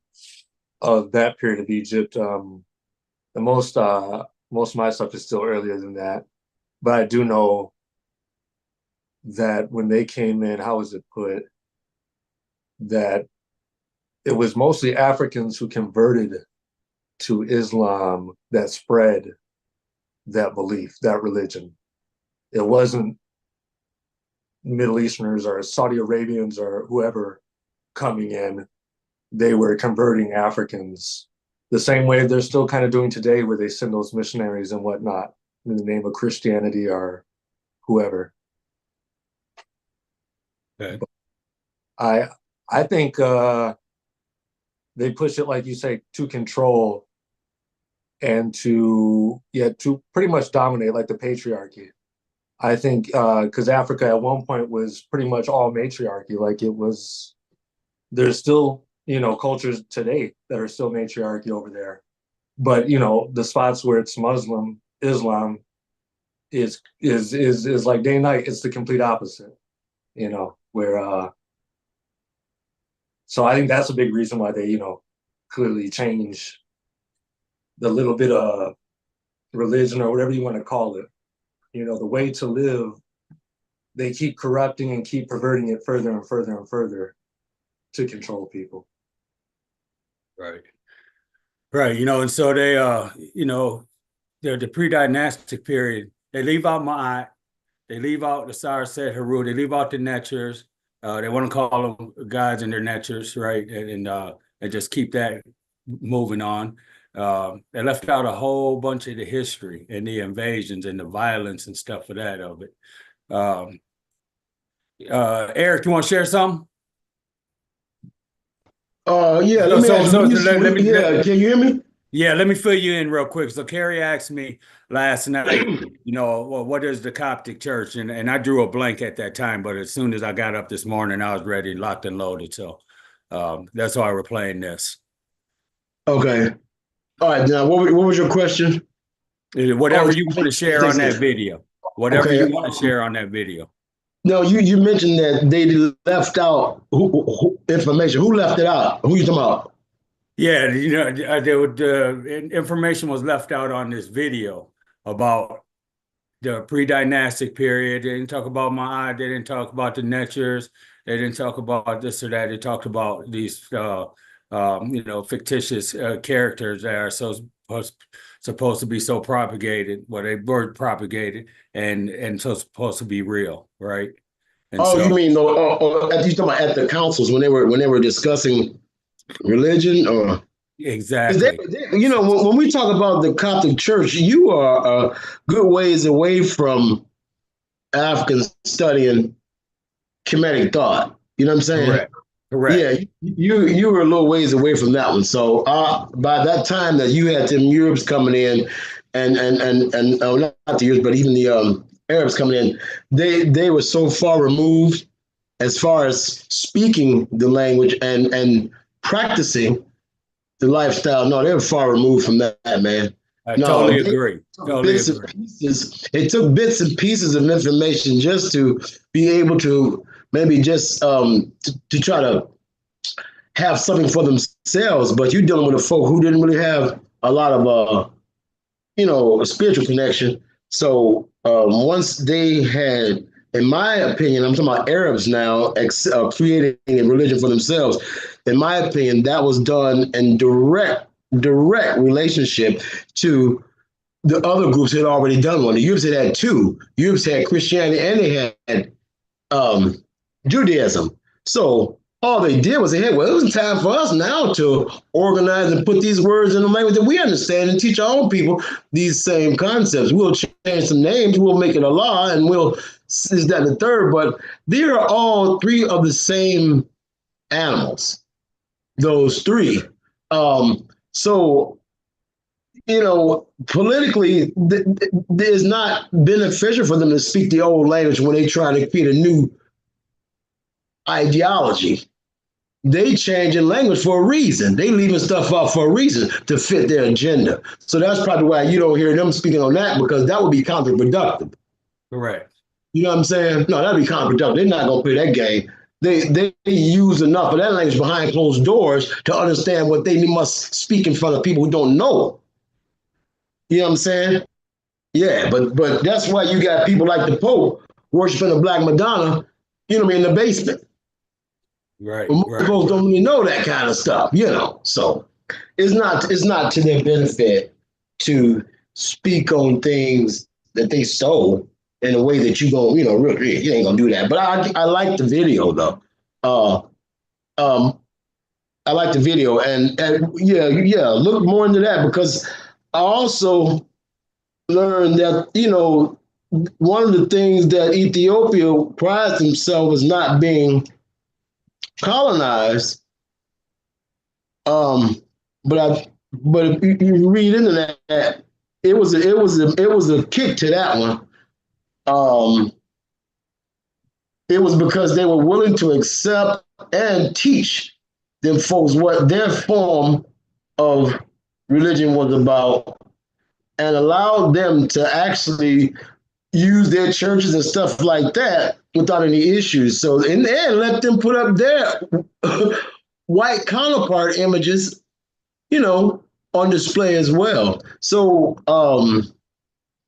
of that period of Egypt. The most of my stuff is still earlier than that, but I do know that when they came in, how was it put? That it was mostly Africans who converted to Islam that spread that belief, that religion. It wasn't Middle Easterners or Saudi Arabians or whoever coming in. They were converting Africans the same way they're still kind of doing today, where they send those missionaries and whatnot in the name of Christianity or whoever. Okay. I think they push it, like you say, to control and to pretty much dominate, like the patriarchy. I think because Africa at one point was pretty much all matriarchy. Like it was, there's still, cultures today that are still matriarchy over there. But, the spots where it's Islam is like day and night. It's the complete opposite, where so I think that's a big reason why they, clearly change the little bit of religion or whatever you want to call it. The way to live, they keep corrupting and keep perverting it further and further and further to control people. Right. Right. And so they, the pre-dynastic period, they leave out Ma'at, they leave out the Sarset Haru, they leave out the Netchers. They want to call them gods and their Netchers, right? And just keep that moving on. They left out a whole bunch of the history and the invasions and the violence and stuff of that of it. Eric, you want to share something? Yeah, can you hear me? Yeah, let me fill you in real quick. So Carrie asked me last night, well, what is the Coptic church? And I drew a blank at that time, but as soon as I got up this morning, I was ready, locked and loaded. So that's why we're playing this. Okay. All right. Now, what was your question? Whatever you want to share on that video. Whatever you want to share on that video. No, you mentioned that they left out information. Who left it out? Who you talking about? Yeah, information was left out on this video about the pre-dynastic period. They didn't talk about Ma'at. They didn't talk about the Netchers. They didn't talk about this or that. They talked about these, fictitious characters that are supposed to be so propagated. Well, they were propagated and so supposed to be real, right? And you mean you talking about at the councils when they were discussing religion, or exactly? When we talk about the Coptic Church, you are a good ways away from Africans studying Kemetic thought. You know what I'm saying? Correct. Yeah, you were a little ways away from that one. So by that time that you had them Europe's coming in, and not the Europe's, but even the Arabs coming in, they were so far removed as far as speaking the language and practicing the lifestyle. No, they were far removed from that, man. I totally agree. It took bits and pieces of information just to be able to maybe just to try to have something for themselves. But you're dealing with a folk who didn't really have a lot of a spiritual connection. So once they had, in my opinion, I'm talking about Arabs now, creating a religion for themselves. In my opinion, that was done in direct relationship to the other groups that had already done one. The Europeans had two. Europeans had Christianity and they had Judaism. So all they did was say, hey, well, it was time for us now to organize and put these words in the language that we understand and teach our own people these same concepts. We'll change some names, we'll make it a law, and we'll is that the third, but they are all three of the same animals, those three. So, politically, it's not beneficial for them to speak the old language when they try to create a new ideology. they changing language for a reason. They leaving stuff out for a reason to fit their agenda. So that's probably why you don't hear them speaking on that, because that would be counterproductive. Correct. You know what I'm saying? No, that'd be counterproductive. They're not gonna play that game. They use enough of that language behind closed doors to understand what they must speak in front of people who don't know. You know what I'm saying? Yeah, but that's why you got people like the Pope worshiping the Black Madonna, you know what I mean, in the basement. Right. But most Right. folks don't really know that kind of stuff, you know. So it's not to their benefit to speak on things that they stole in a way that you go, you know, really, you ain't gonna do that. But I like the video though. Uh, um, I like the video, and yeah, look more into that, because I also learned that, you know, one of the things that Ethiopia prides themselves as not being colonized. But but if you read into that, it was a kick to that one. Um, it was because they were willing to accept and teach them folks what their form of religion was about, and allowed them to actually use their churches and stuff like that without any issues. So in the end, let them put up their white counterpart images, you know, on display as well. So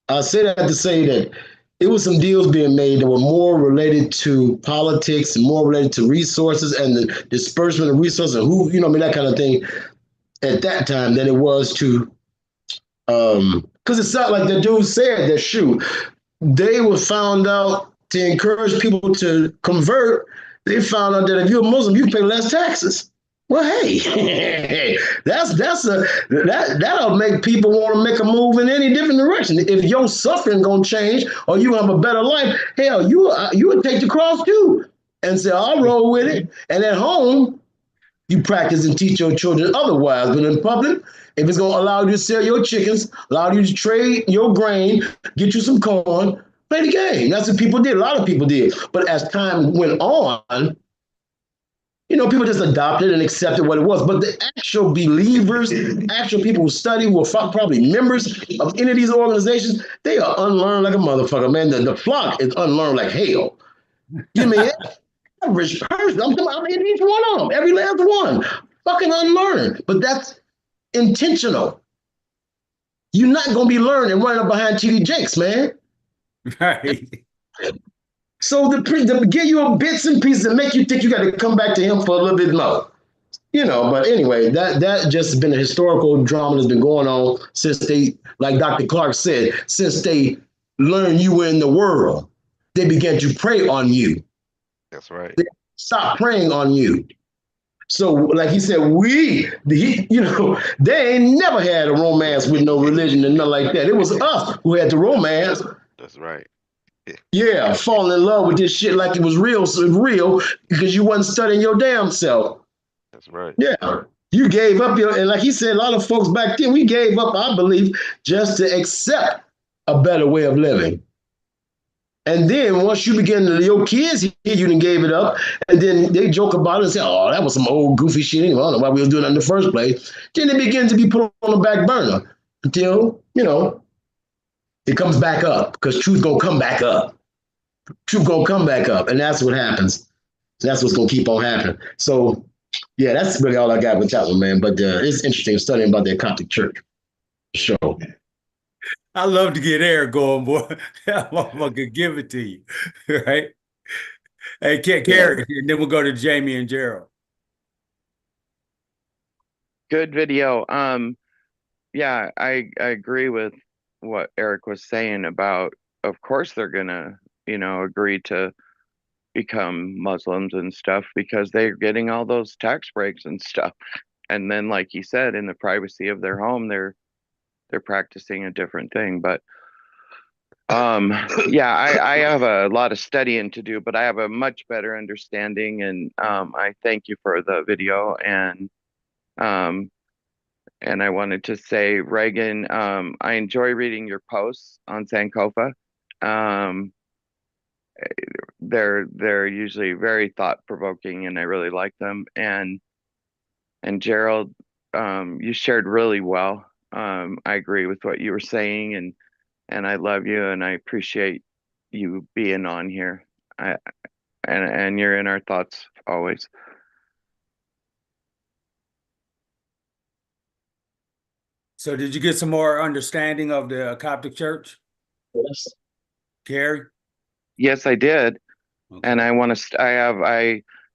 I say that to say that it was some deals being made that were more related to politics and more related to resources and the disbursement of resources and who, you know, I mean, that kind of thing at that time than it was to, because it's not like the dude said that, shoot, they were found out to encourage people to convert. They found out that if you're a Muslim, you pay less taxes. Well, hey, that'll make people want to make a move in any different direction. If your suffering gonna change or you have a better life, hell, you would take the cross too and say, I'll roll with it. And at home, you practice and teach your children otherwise. But in public, if it's gonna allow you to sell your chickens, allow you to trade your grain, get you some corn, play the game. That's what people did. A lot of people did. But as time went on, you know, people just adopted and accepted what it was. But the actual believers, actual people who study, who are probably members of any of these organizations, they are unlearned like a motherfucker, man. The flock is unlearned like hell. You mean average person? I'm talking about each one of them, every last one, fucking unlearned. But that's intentional. You're not gonna be learning and running up behind TD Jakes, man. Right. So to give you a bits and pieces and make you think you got to come back to him for a little bit more. You know, but anyway, that just has been a historical drama that's been going on since they, like Dr. Clark said, since they learned you were in the world, they began to prey on you. That's right. They stopped preying on you. So, like he said, you know, they ain't never had a romance with no religion and nothing like that. It was us who had the romance. That's right. Yeah, falling in love with this shit like it was real, because you wasn't studying your damn self. That's right. Yeah, you gave up and like he said, a lot of folks back then, we gave up our belief just to accept a better way of living. And then once you begin to, your kids here, you done gave it up, and then they joke about it and say, oh, that was some old goofy shit anyway. I don't know why we was doing that in the first place. Then it begins to be put on the back burner until, you know, it comes back up, because truth gonna come back up. Truth gonna come back up, and that's what happens. That's what's gonna keep on happening. So, yeah, that's really all I got with that one, man. But it's interesting studying about that Coptic church. Sure. I love to get air going, boy. That motherfucker give it to you, right? Hey, Carrie, and then we'll go to Jamie and Gerald. Good video. Yeah, I agree with what Eric was saying about, of course they're gonna, you know, agree to become Muslims and stuff because they're getting all those tax breaks and stuff. And then, like he said, in the privacy of their home, they're practicing a different thing. But yeah, I have a lot of studying to do, but I have a much better understanding, and I thank you for the video. And I wanted to say, Reagan, I enjoy reading your posts on Sankofa. they're usually very thought provoking, and I really like them. And Gerald, you shared really well. I agree with what you were saying, and I love you, and I appreciate you being on here. And you're in our thoughts always. So did you get some more understanding of the Coptic Church, Yes. Gary? Yes, I did. Okay. And I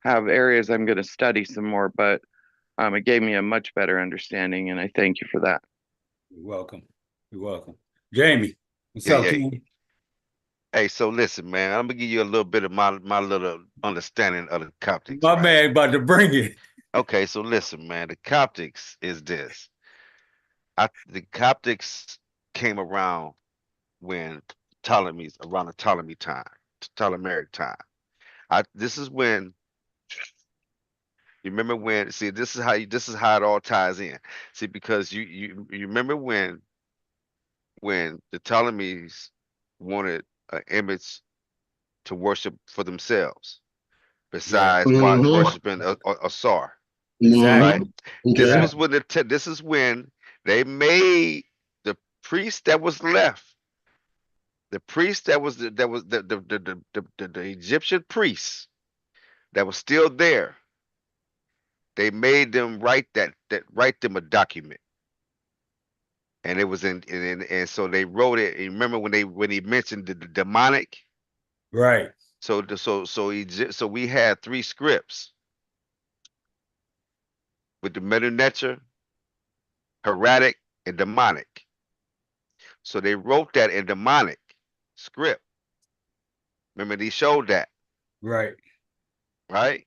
have areas I'm going to study some more, but it gave me a much better understanding, and I thank you for that. You're welcome. You're welcome. Jamie, what's Yeah, up, yeah. King? Hey, so listen, man, I'm gonna give you a little bit of my little understanding of the Coptics, My right? man about to bring it. Okay, so listen, man, the Coptics is this. The Coptics came around when around the Ptolemy time, Ptolemaic time. This is when you remember when. See, this is how it all ties in. See, because you remember when the Ptolemies wanted an image to worship for themselves, Yeah, besides Mm-hmm. worshiping a Sar, exactly. right? Mm-hmm. This Okay. was when this is when they made the priest that was left, the priest that was the Egyptian priest that was still there. They made them write them a document, and it was and so they wrote it. You remember when he mentioned the demonic? Right. So we had three scripts with the Medu Neter, Hieratic, and demonic. So they wrote that in demonic script. Remember, they showed that, Right. right?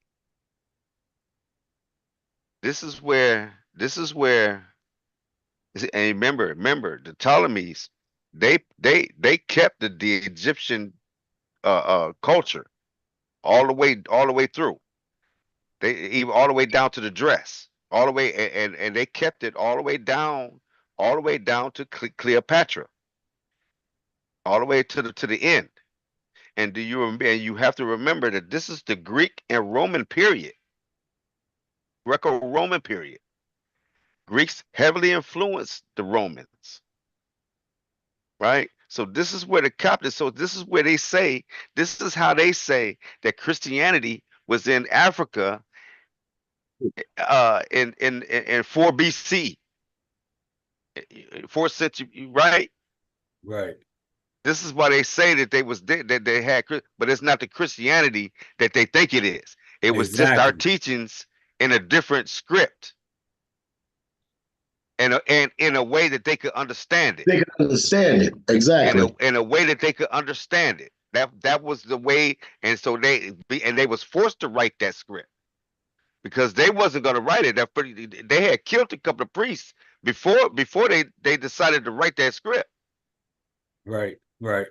This is where and remember the Ptolemies, they kept the Egyptian culture all the way through. They even all the way down to the dress, all the way and they kept it all the way down to Cleopatra, all the way to the end. And and you have to remember that this is the Greek and Roman period, Greco-Roman period. Greeks heavily influenced the Romans, right? So this is where the Coptics. So this is where they say, this is how they say that Christianity was in Africa in 4 BC, 4th century, right? Right. This is why they say that that they had, but it's not the Christianity that they think it is. It was just our Exactly. teachings in a different script, and in a way that they could understand it. They can understand it. Exactly. In a way that they could understand it. That was the way, and so they was forced to write that script because they wasn't going to write it. They had killed a couple of priests before they decided to write that script. Right. Right.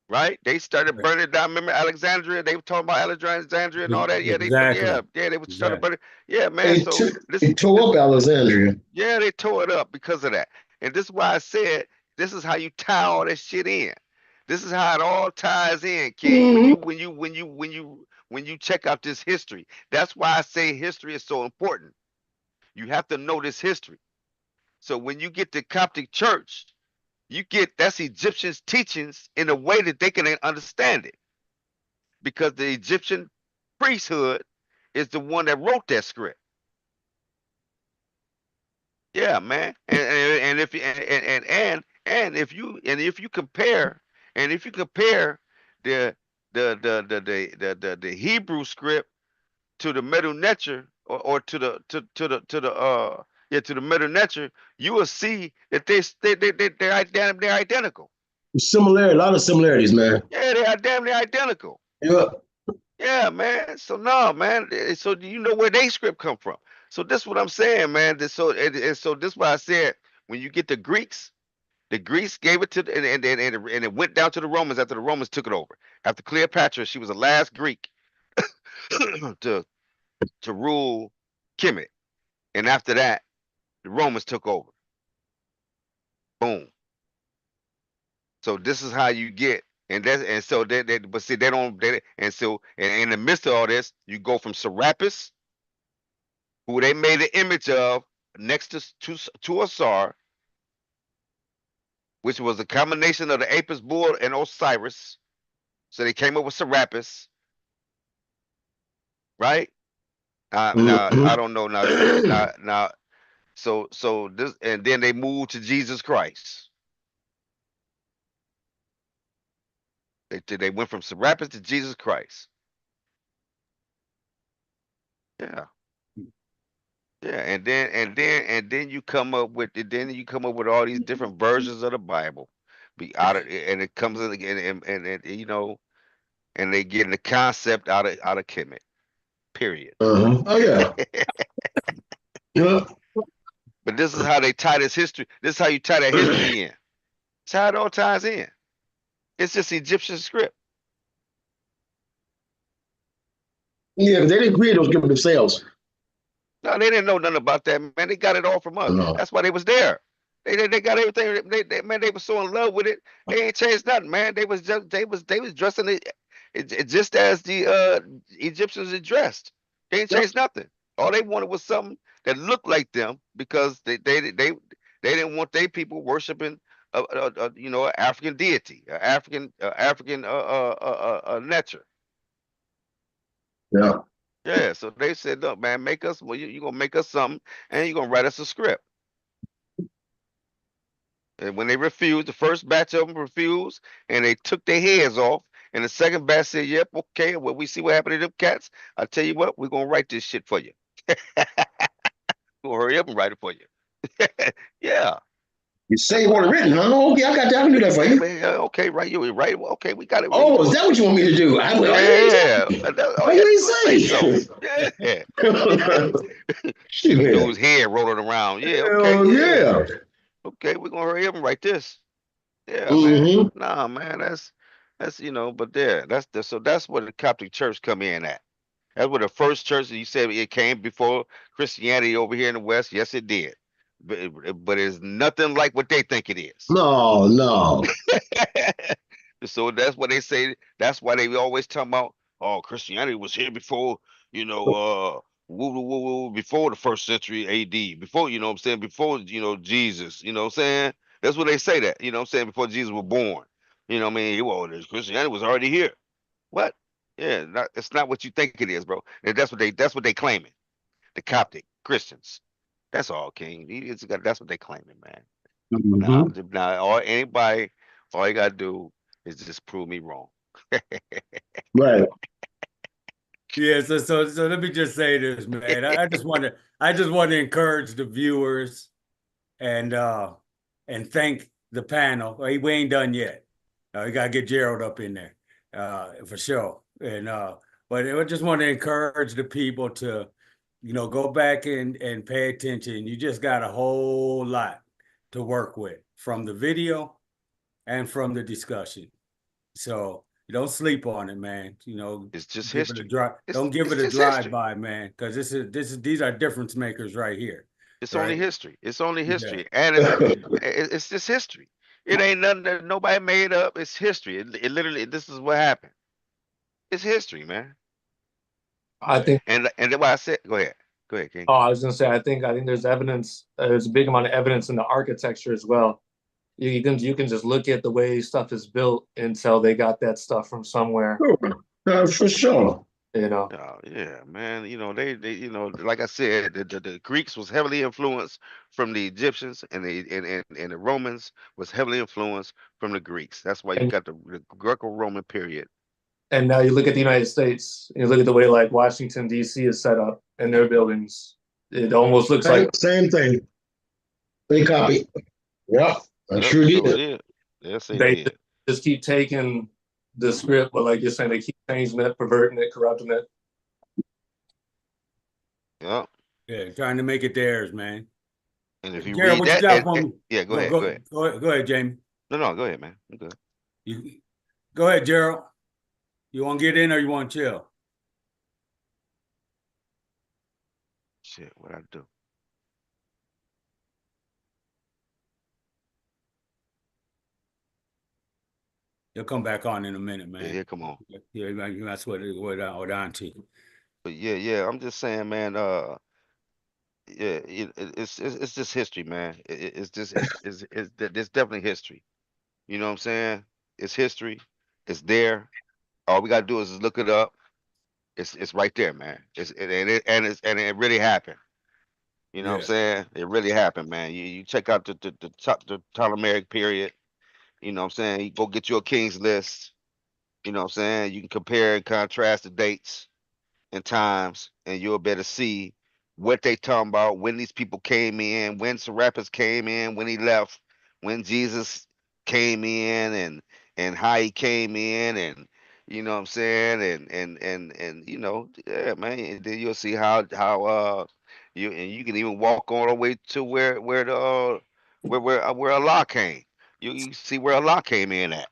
Right? They started Right. burning it down. Remember Alexandria? They were talking about Alexandria and all that. Yeah, Exactly. they was trying to Exactly. burn it. Yeah, man. So They tore up Alexandria. yeah, they tore it up because of that. And this is why I said this is how you tie all that shit in. This is how it all ties in, King. When you check out this history. That's why I say history is so important. You have to know this history. So when you get the Coptic Church, that's Egyptians' teachings in a way that they can understand it. Because the Egyptian priesthood is the one that wrote that script. Yeah, man. And if if you compare the the Hebrew script to the Medu Neter or to the to the Medu Neter, you will see that they're identical. A lot of similarities, man. Yeah, they are damn near identical. Yeah. Yeah, man. So no, man. So do you know where they script come from? So this is what I'm saying, man. So this is why I said when you get the Greeks gave it to and it went down to the Romans after the Romans took it over. After Cleopatra, she was the last Greek to rule Kemet, and after that, the Romans took over. Boom. So this is how you get And so but see they don't and so and in the midst of all this, you go from Serapis, who they made an image of next to Osar, which was a combination of the Apis bull and Osiris. So they came up with Serapis, right? Now I Mhm. don't know now. So this, and then they moved to Jesus Christ. They went from Serapis to Jesus Christ. Yeah. Yeah, and then you come up with all these different versions of the Bible, be out of and it comes in again and they getting the concept out of Kemet. Period. Oh yeah. Yeah. But this is how they tie this history. This is how you tie that history in. It's how it all ties in. It's just Egyptian script. Yeah, they didn't create those scripts themselves. No, they didn't know nothing about that, man. They got it all from us. No. That's why they was there. They got everything. Man, they were so in love with it. They ain't changed nothing, man. They was dressing it just as the Egyptians had dressed. They ain't Yep. changed nothing. All they wanted was something that looked like them because they didn't want their people worshiping an African deity, African nature. Yeah. Yeah, so they said, look, man, make us, well, you're gonna make us something, and you're gonna write us a script. And when they refused, the first batch of them refused, and they took their heads off. And the second batch said, "Yep, okay. Well, we see what happened to them cats. I tell you what, we're gonna write this shit for you. We'll hurry up and write it for you." Yeah. You say you want it written, huh? Oh, okay, I got that. I can do that for Yeah, you. man, yeah, okay, right. You right. Well, okay, we got it. Oh, is that what you want me to do? Yeah. Oh Why yeah, you do say so. ain't Yeah. say? See the Shit. dude's head rolling around. Yeah, okay, Hell yeah. yeah. Okay, we're gonna hurry up and write this. Yeah, man. Mm-hmm. Nah, man, that's but there, so that's where the Coptic Church come in at. That's where the first church that you said it came before Christianity over here in the West. Yes, it did, but it's nothing like what they think it is. No, no. So that's what they say. That's why they always talk about, oh, Christianity was here before, before the first century AD, before, what I'm saying, before, Jesus, what I'm saying? That's what they say that, what I'm saying, before Jesus was born. What I mean? Well, Christianity was already here. What? Yeah, it's not what you think it is, bro. And that's what they claiming. The Coptic Christians. That's all, King. That's what they claiming, man. Now, Mm-hmm. now, or anybody, all you gotta do is just prove me wrong. Right. Yeah, so let me just say this, man. I just want to encourage the viewers and thank the panel. We ain't done yet. We gotta get Gerald up in there, for sure. And but I just want to encourage the people to, go back and pay attention. You just got a whole lot to work with from the video and from the discussion. So you don't sleep on it, man. It's just Give it a history. dry. It's Don't give it's it a just drive history. by, man, because these are difference makers right here, It's only right? history. It's only Yeah. history, and it's just history. It ain't nothing that nobody made up. It's history. It literally, this is what happened. It's history, man. I think. And then why I said, go ahead, King. Oh, I was gonna say. I think there's evidence. There's a big amount of evidence in the architecture as well. You can just look at the way stuff is built and tell they got that stuff from somewhere. Sure. For sure. You know. Oh yeah, man. They like I said, the Greeks was heavily influenced from the Egyptians, and the Romans was heavily influenced from the Greeks. That's why you And got the Greco-Roman period. and now you look at the United States. You look at the way like Washington D.C. is set up and their buildings. It almost looks like Same thing. They copy. Yep. I Yep, sure sure did. did. Yes, they they did. just keep taking the script, but like you're saying, they keep changing it, perverting it, corrupting it. Yep. Yeah, trying to make it theirs, man. And if you Gerald, read what you that, got for me? yeah, go Go ahead, go go ahead. go ahead, go ahead, Jamie. No, go ahead, man. I'm good. You go ahead, Gerald. You want to get in or you want to chill? Shit, what I do? He'll come back on in a minute, Yeah, man. yeah, come on. Yeah, that's what Auntie. But yeah, I'm just saying, man. Yeah, it's just history, man. It's just it's definitely history. You know what I'm saying? It's history. It's there. All we gotta do is just look it up. It's right there, man. And it really happened. You know what I'm Yeah, saying? It really happened, man. You check out the Ptolemaic period. You know what I'm saying? You go get your king's list. You know what I'm saying? You can compare and contrast the dates and times, and you'll better see what they talking about, when these people came in, when Serapis came in, when he left, when Jesus came in, and how he came in, and you know what I'm saying, and you know, yeah, man. And then you'll see how you can even walk all the way to where the where Allah came. You see where Allah came in at.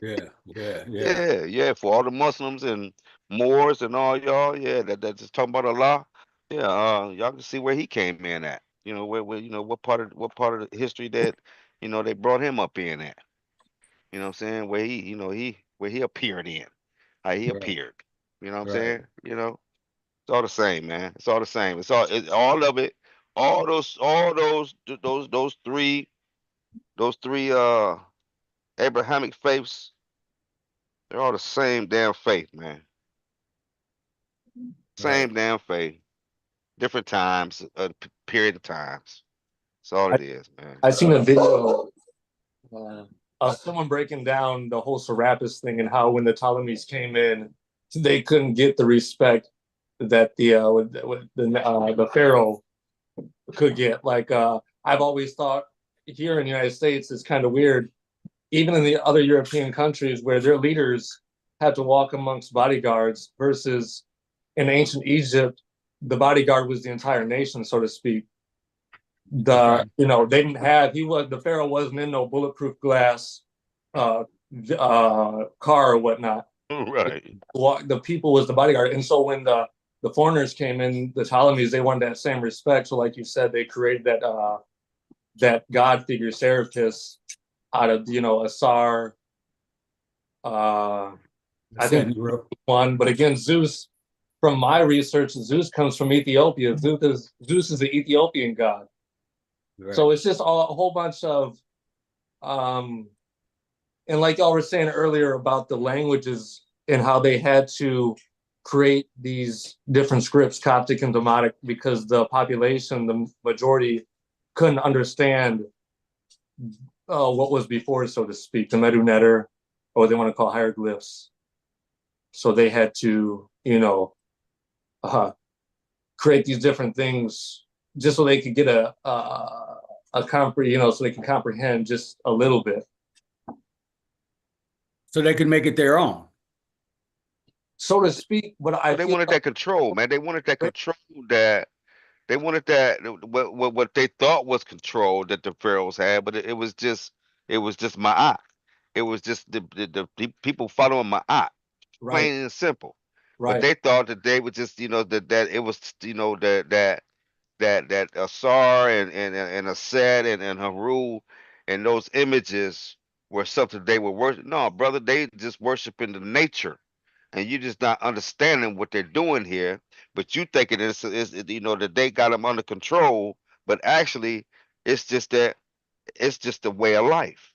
yeah. Yeah, for all the Muslims and Moors and all y'all, yeah, that just talking about Allah. Yeah, y'all can see where he came in at. You know, where you know what part of the history that, you know, they brought him up in at. You know what I'm saying? Where he, you know, where he appeared in. How he Right, appeared. You know what I'm right. saying? You know, it's all the same, man. It's all the same. It's all of it. Those three Abrahamic faiths, they're all the same damn faith, man. Right. Same damn faith, different times, period of times. That's all I it is, man. I seen a video uh, of someone breaking down the whole Serapis thing and how when the Ptolemies came in, they couldn't get the respect that the Pharaoh could get. Like I've always thought here in the United States it's kind of weird, even in the other European countries where their leaders had to walk amongst bodyguards versus in ancient Egypt, the bodyguard was the entire nation, so to speak. Okay. They didn't have the Pharaoh wasn't in no bulletproof glass uh car or whatnot. Right. The people was the bodyguard, and so when the foreigners came in, the Ptolemies, they wanted that same respect. So like you said, they created that god figure Serapis out of Asar. I think one, but again, Zeus. From my research, Zeus comes from Ethiopia. Zeus is the Ethiopian god. Right. So it's just a whole bunch of, and like y'all were saying earlier about the languages and how they had to create these different scripts, Coptic and Demotic, because the population, the majority, couldn't understand what was before, so to speak, the Medu Neter, or what they want to call hieroglyphs. So they had to, create these different things just so they could get so they can comprehend just a little bit. So they can make it their own, so to speak. But They wanted that control, man. They wanted that control that they wanted that what they thought was control that the pharaohs had, but it was just Ma'at. It was just the people following Ma'at, Right, plain and simple. But right, they thought that they would just, that it was, that Asar and Ased and Haru and those images were something they were worship. No, brother, they just worshiping the nature, and you just not understanding what they're doing here. But you thinking that they got them under control, but actually, it's just that it's just a way of life.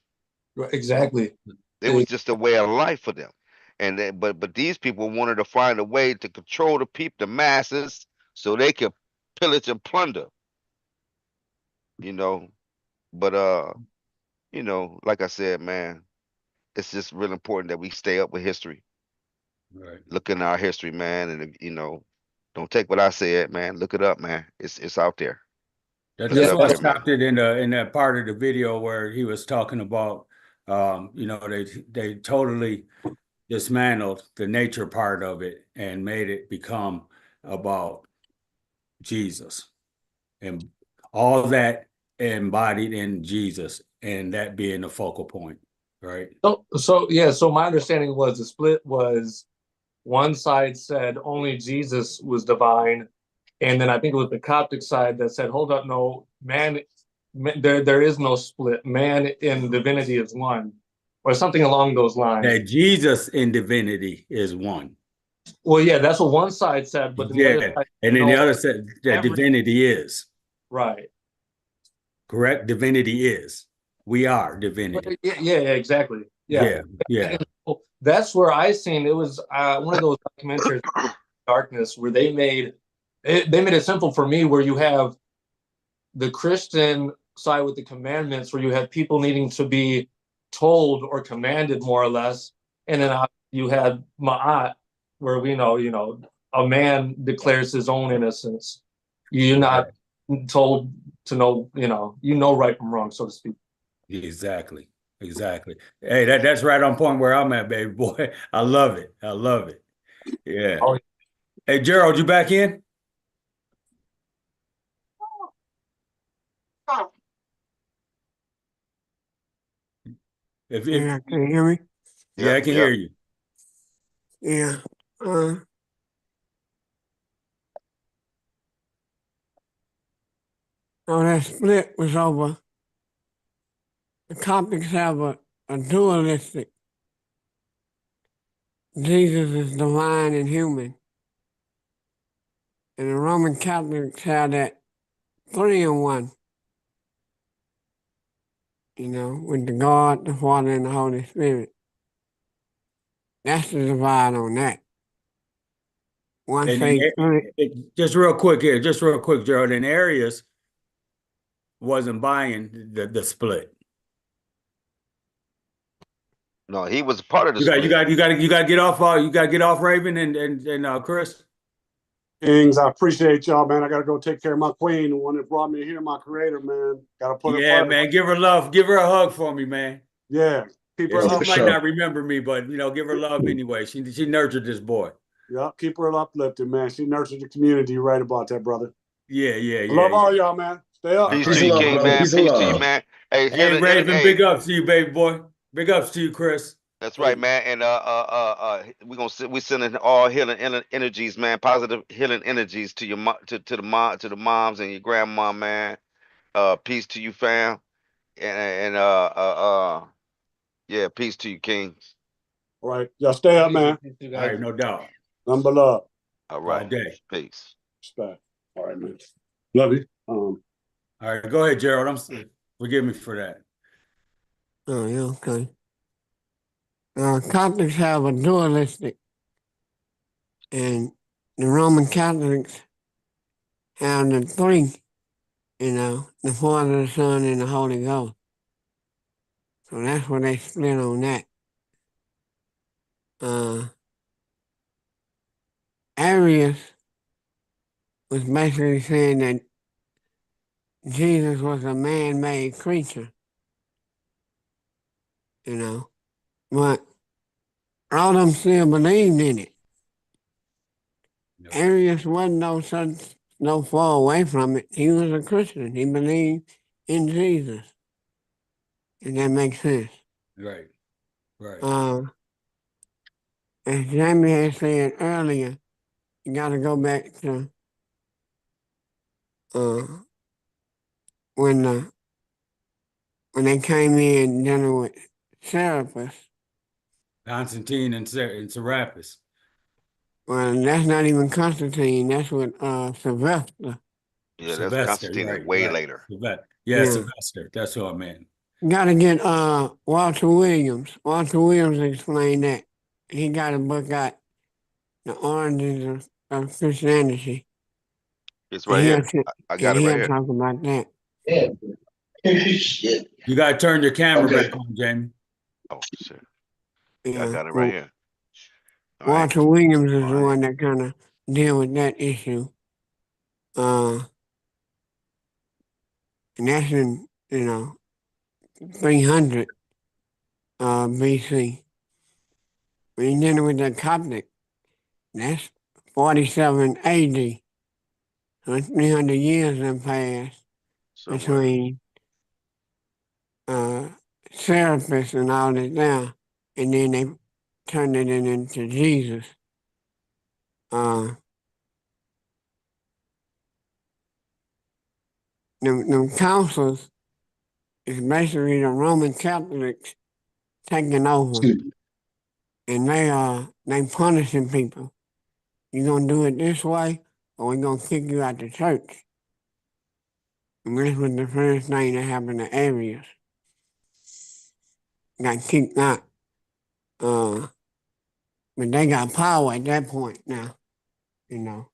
right, exactly. It was just a way of life for them, and but these people wanted to find a way to control the masses, so they could pillage and plunder. You know, but like I said, man, it's just real important that we stay up with history. right? Look in our history, man, and don't take what I said, man. Look it up, man. It's out there. Look it That's Yeah, up why I there, man. stopped it in that part of the video where he was talking about, they totally dismantled the nature part of it and made it become about Jesus and all that embodied in Jesus and that being the focal point, right? so my understanding was the split was one side said only Jesus was divine, and then I think it was the Coptic side that said, "Hold up, no, man, there is no split. Man in divinity is one." or something along those lines. That Jesus in divinity is one. Well, yeah, that's what one side said, but then the other Yeah. side, And then no, the other said that every- divinity is. right. Correct? Divinity is. We are divinity. Yeah, exactly. Yeah. Yeah. That's where I seen it was one of those documentaries, Darkness, where they made it simple for me, where you have the Christian side with the commandments, where you have people needing to be told or commanded more or less, and then you had Ma'at, where we know, a man declares his own innocence. You're not told to know, right from wrong, so to speak. Exactly. Hey, that's right on point where I'm at, baby boy. I love it. Yeah. Oh, Hey, Gerald, you back in? Yeah, can you hear me? Yeah, I can hear you. Yeah. So that split was over. The Coptics have a dualistic. Jesus is divine and human. And the Roman Catholics have that 3-in-1. With the God, the Father, and the Holy Spirit. That's the divide on that. One say just real quick, Gerald. And Arius wasn't buying the split. No, he was part of the You got split. you got to get off. You got to get off, Raven and Chris. Kings, I appreciate y'all, man. I got to go take care of my queen, the one that brought me here, my creator, man. Got to put her Yeah, first. man. Give her love. Give her a hug for me, man. Yeah, keep her She up. might not remember me, but give her love anyway. She nurtured this boy. Yeah, keep her uplifted, man. She nurtured the community. You're right about that, brother. Yeah. I love all y'all, man. Stay up. Peace to you, King, man. Peace to you, man. Hey, Raven, big ups to you, baby boy. Big ups to you, Chris. That's right, man. And we sending all healing energies, man. Positive healing energies to your to the moms and your grandma, man. Peace to you, fam. Yeah, peace to you, King. All right, y'all stay up, man. All right, no doubt. Number love. All right. All day. Peace. Respect. All right, man. Love you. All right, go ahead, Gerald. Forgive me for that. Oh, yeah, okay. Catholics have a dualistic, and the Roman Catholics have the 3, the Father, the Son, and the Holy Ghost. So that's where they split on that. Arius was basically saying that Jesus was a man-made creature, but all of them still believed in it. Arius wasn't no far away from it. He was a Christian. He believed in Jesus. And that makes sense. Right. As Jamie had said earlier, you got to go back to when they came in dealing with Serapis. Constantine and Serapis. Well, that's not even Constantine. That's with Sylvester. Yeah, that's Constantine way later. Sylvester. That's what I meant. Got to get Walter Williams. Walter Williams explained that. He got a book out, The Origins of Christianity. It's right here. I got it right here. Talk about that. Yeah. Shit. You got to turn your camera back on, Jamie. Oh, shit. Yeah, I got it right here. Walter Williams is the one that kind of deal with that issue. And that's in, 300 BC. When you're dealing with the Coptic, that's 47 AD. So 300 years have passed between Serapis and all that now, and then they turned it into Jesus. The councils is basically the Roman Catholics taking over, and they punishing people. You gonna do it this way, or we gonna kick you out the church. And this was the first thing that happened to areas. Got kicked out. But they got power at that point now. You know,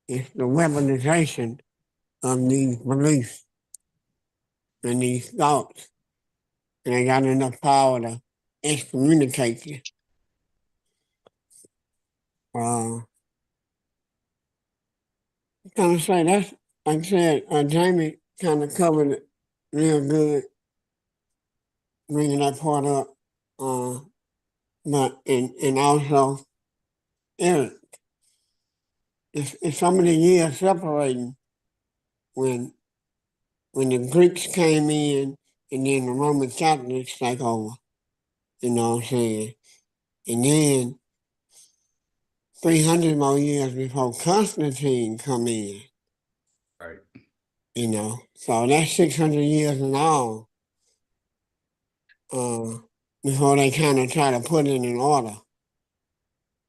it's the weaponization of these beliefs and these thoughts. And they got enough power to excommunicate you. Kind of say that's, like I said, Jamie kind of covered it real good, bringing that part up. But and also, Eric, it's so many years separating when the Greeks came in and then the Roman Catholics take over. You know what I'm saying? And then 300 more years before Constantine come in. Right. You know, so that's 600 years in all before they kind of try to put it in order.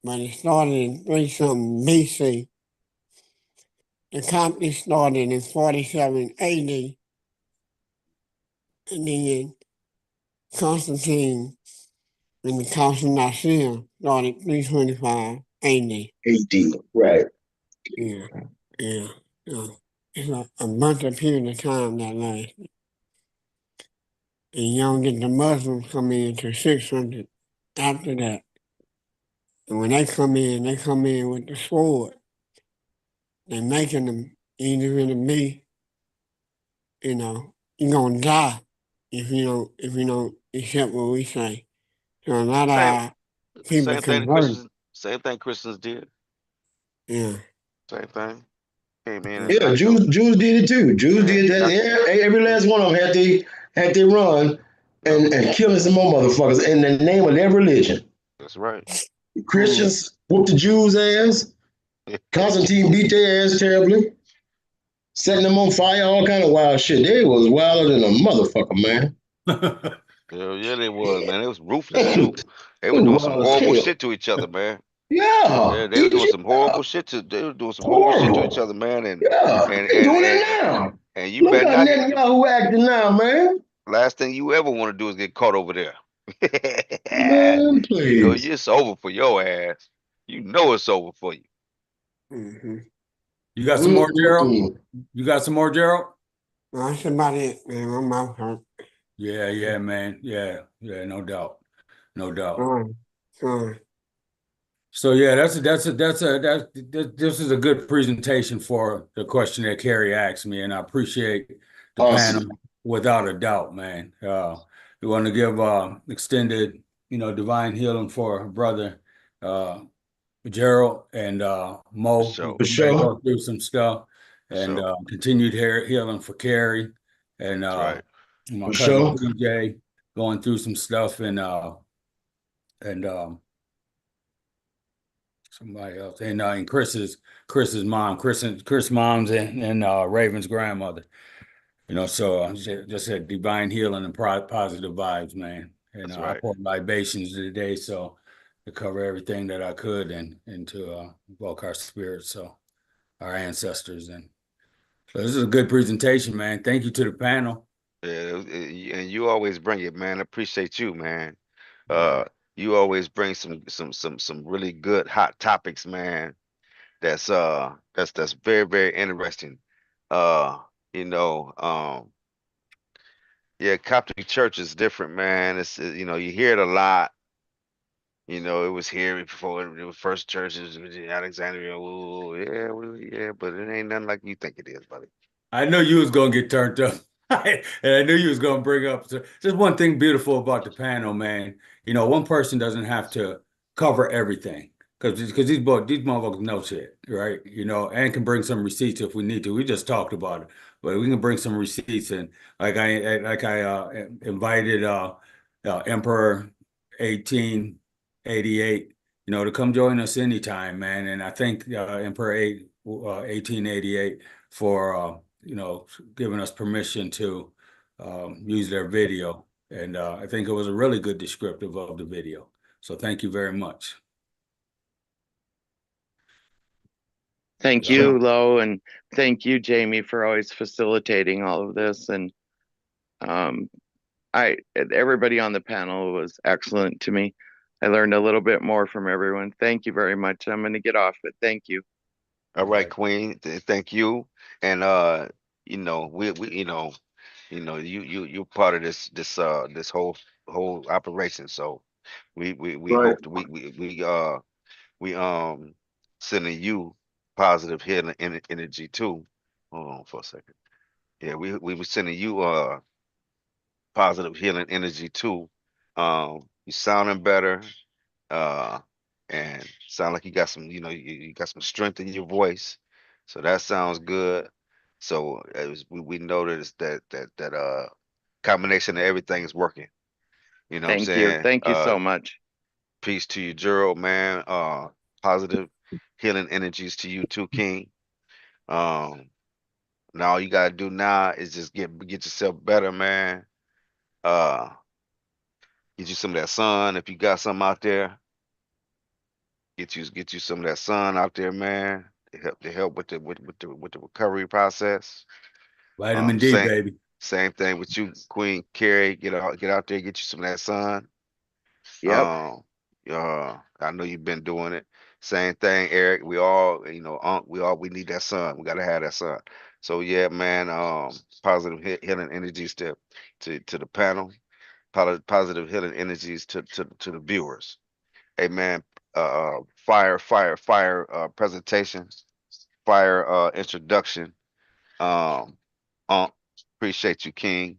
But it started in 3-something BC. The Coptic started in 47 AD. And then Constantine and the Council of Nicaea started 325 AD. AD, right. Yeah, yeah. So it's a bunch of period of time that lasted. And you don't get the Muslims come in to 600 after that. And when they come in with the sword. They're making them either gonna be, you know, you're gonna die if you don't accept what we say. So a lot of Same, our people same thing the convert. Christians did. Yeah. Same thing. Came in and Yeah, Jews did it too. Jews did that. Yeah, every last one of them had they run and killing some more motherfuckers in the name of their religion. That's right. Christians whooped the Jews' ass. Constantine beat their ass terribly, setting them on fire, all kind of wild shit. They was wilder than a motherfucker, man. Hell yeah, they was, man. It was ruthless too. They were doing some Wild as horrible hell. shit to each other, man. Yeah, Yeah, they were doing some horrible shit to. They were doing some horrible shit to each other, man. Yeah, And they and doing and, it now. and you Look better how not. Netanyahu acting now, man. Last thing you ever want to do is get caught over there. Man, You know, please. it's over for your ass. You know it's over for you. You got some more, Gerald? You got some more, Gerald? Well, that's about it, man. My mouth hurt. Yeah, man. Yeah, no doubt. No doubt. Sorry. So yeah, this is a good presentation for the question that Carrie asked me, and I appreciate the panel without a doubt, man. We want to give extended, divine healing for our brother Gerald and Mo, For who sure. go through some stuff, and continued healing for Carrie and That's right. my For cousin sure. PJ going through some stuff, and somebody else, and Chris's mom, Chris mom's and Raven's grandmother. So just said divine healing and positive vibes, man. And That's I right. poured libations today, so to cover everything that I could and to evoke our spirits, so our ancestors. And so this is a good presentation, man. Thank you to the panel. Yeah, and you always bring it, man. I appreciate you, man. Yeah. You always bring some really good hot topics, man. That's very, very interesting. Uh, you know, yeah, Coptic church is different, man. You hear it a lot. It was here before it was first churches in Alexandria. Ooh, yeah, but it ain't nothing like you think it is, buddy. I knew you was gonna get turned up. And I knew you was gonna bring up just one thing beautiful about the panel, man. One person doesn't have to cover everything because these motherfuckers know shit, right? And can bring some receipts if we need to. We just talked about it, but we can bring some receipts. And I invited Emperor 1888, to come join us anytime, man. And I thank Emperor 1888 for giving us permission to use their video. And I think it was a really good descriptive of the video. So thank you very much. Thank you, Lo, and thank you, Jamie, for always facilitating all of this. And everybody on the panel was excellent to me. I learned a little bit more from everyone. Thank you very much. I'm going to get off, but thank you. All right, Queen. Thank you. And you're part of this whole operation. So we Right. hope that we sending you positive healing energy too. Hold on for a second. Yeah, we were sending you positive healing energy too. You sounding better, uh, and sound like you got some, you got some strength in your voice. So that sounds good. So we noticed that combination of everything is working. You know what I'm Thank you. saying? Thank you so much. Peace to you, Gerald, man. Positive healing energies to you too, King. Um, Now all you gotta do now is just get yourself better, man. Uh, get you some of that sun if you got some out there. Get you some of that sun out there, man. To help with the recovery process. Vitamin D, Same baby. same thing with you, Queen Carrie. Get out there, get you some of that sun. Yep. Um, I know you've been doing it. Same thing, Eric. We all, we need that sun. We gotta have that sun. So yeah, man. Positive healing energies to the panel. Positive healing energies to the viewers. Hey, man. Fire. Presentation. Fire. Introduction. Um, uh, appreciate you, King.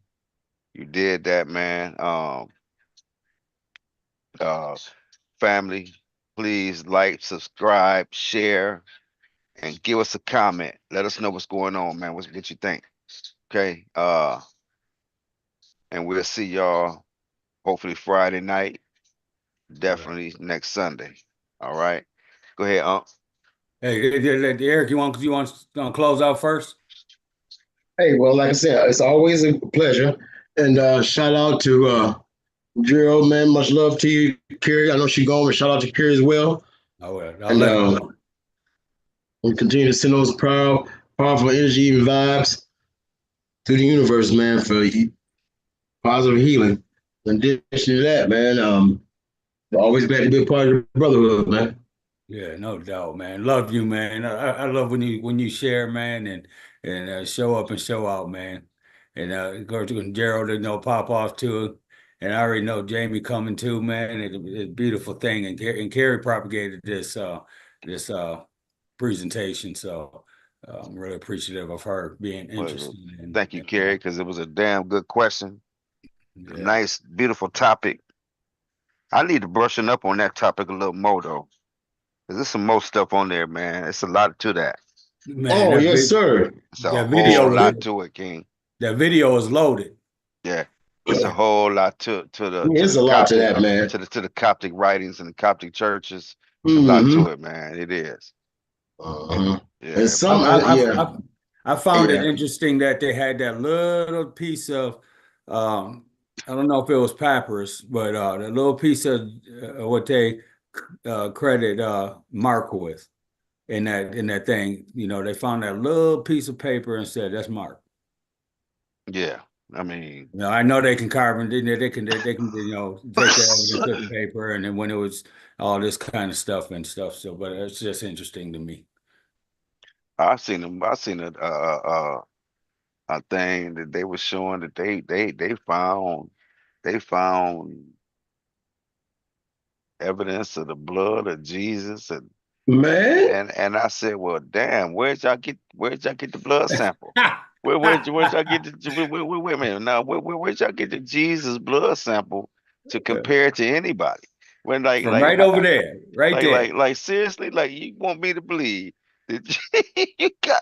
You did that, man. Uh, Family, please like, subscribe, share, and give us a comment. Let us know what's going on, man. What you think? Okay. And we'll see y'all hopefully Friday night. Definitely next Sunday. All right. Go ahead, Hey, Eric, you want to close out first? Hey, well, like I said, it's always a pleasure. And shout out to Gerald, man. Much love to you, Kerry. I know she's gone, but shout out to Kerry as well. Oh, well, I'll And let her know. we continue to send those powerful energy and vibes through the universe, man, for positive healing. In addition to that, man, always glad to be a part of the brotherhood, man. Yeah, no doubt, man. Love you, man. I love when you share, man, and show up and show out, man. And of course, when Gerald, pop off too. And I already know Jamie coming too, man. It's a beautiful thing. And Carrie propagated this presentation, so I'm really appreciative of her being well, interested in. thank you, Kerry, because it was a damn good question. Yeah, Nice, beautiful topic. I need to brushing up on that topic a little more though. Cause there's some more stuff on there, man. It's a lot to that. man, Oh, yes, sir. It's a that whole video lot to it, King. that video is loaded. Yeah. It's a whole lot to There's the a lot to Coptic that, man. to the Coptic writings and the Coptic churches. It's a lot Mm-hmm. to it, man. It is. Uh-huh. And Yeah, I, some, I, yeah, I, I found it yeah. interesting that they had that little piece of, I don't know if it was papyrus, but the little piece of what they credit Mark with in that thing. They found that little piece of paper and said that's Mark. yeah. I mean, I know they can carve and they can take the evidence of the paper and then when it was all this kind of stuff and stuff. So, but it's just interesting to me. I've seen them. I seen a thing that they were showing that they found evidence of the blood of Jesus Man, and I said, well, damn, where'd y'all get the blood sample? Where'd y'all get wait a minute now, where'd y'all get the Jesus blood sample to compare to anybody? When From right over there, right there. seriously, like you want me to believe that you got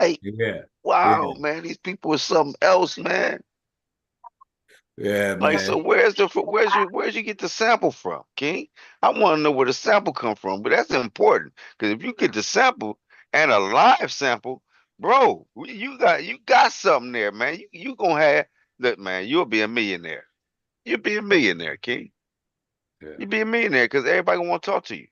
like Yeah, wow, yeah, man, these people are something else, man. yeah, Like, so man. where's you get the sample from, King? I want to know where the sample come from, but that's important because if you get the sample and a live sample, bro, you got something there, man. You gonna have Look, man, you'll be a millionaire. You'll be a millionaire, King. Yeah. You'll be a millionaire because everybody gonna want to talk to you.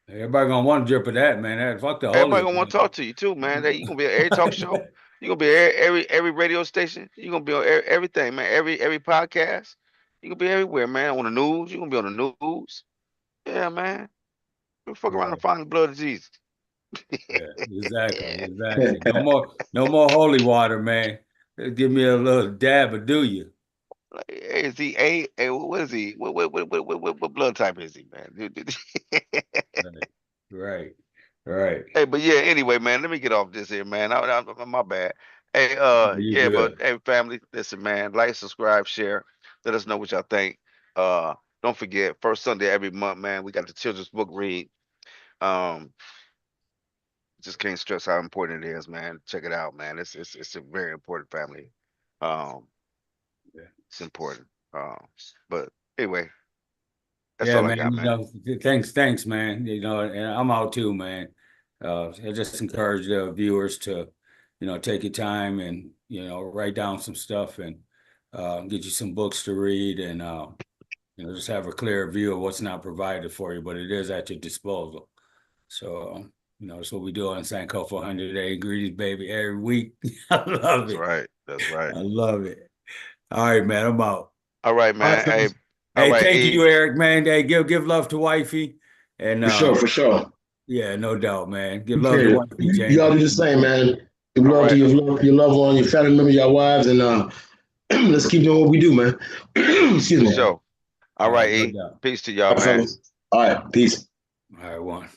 Everybody gonna want to drip of that, man. Fuck the Everybody holy. gonna want to talk to you too, man. You gonna be at every talk show. You gonna be at every radio station. You gonna be on everything, man. Every podcast. You gonna be everywhere, man. On the news. You gonna be on the news. Yeah, man. You fuck around Right. and find the blood of Jesus. Yeah, exactly. No more holy water, man. Give me a little dab, or do you? Like, hey, is he A? Hey, what is he? What blood type is he, man? Right, right. Hey, but yeah. Anyway, man, let me get off this here, man. My bad. Hey, You yeah, but good? hey, family, listen, man. Like, subscribe, share. Let us know what y'all think. Don't forget, first Sunday every month, man. We got the children's book read. Um, just can't stress how important it is, man. Check it out, man. It's a very important family. Um, Yeah. it's important. But anyway, that's Yeah, all I man. got, man. Thanks, man. And I'm out too, man. I just encourage the viewers to, take your time and write down some stuff and get you some books to read and just have a clear view of what's not provided for you, but it is at your disposal. So, that's what we do on Sankofa 100-day ingredients, baby, every week. I love That's it. right. That's right. I love it. All right, man. I'm out. All right, All right, man. Hey, fellas. all Hey, right. thank Hey, you, Eric, man. Hey, give love to wifey. And For sure, for sure. yeah, no doubt, man. Give love Appreciate to it. wifey, Y'all James. do the same, man. Give all love to right. your loved one, your family member, your wives, and let's keep doing what we do, man. Excuse For me. Yeah, sure. All right, no E. doubt. Peace to All y'all, right, man. fellas. All right, peace. All right, one.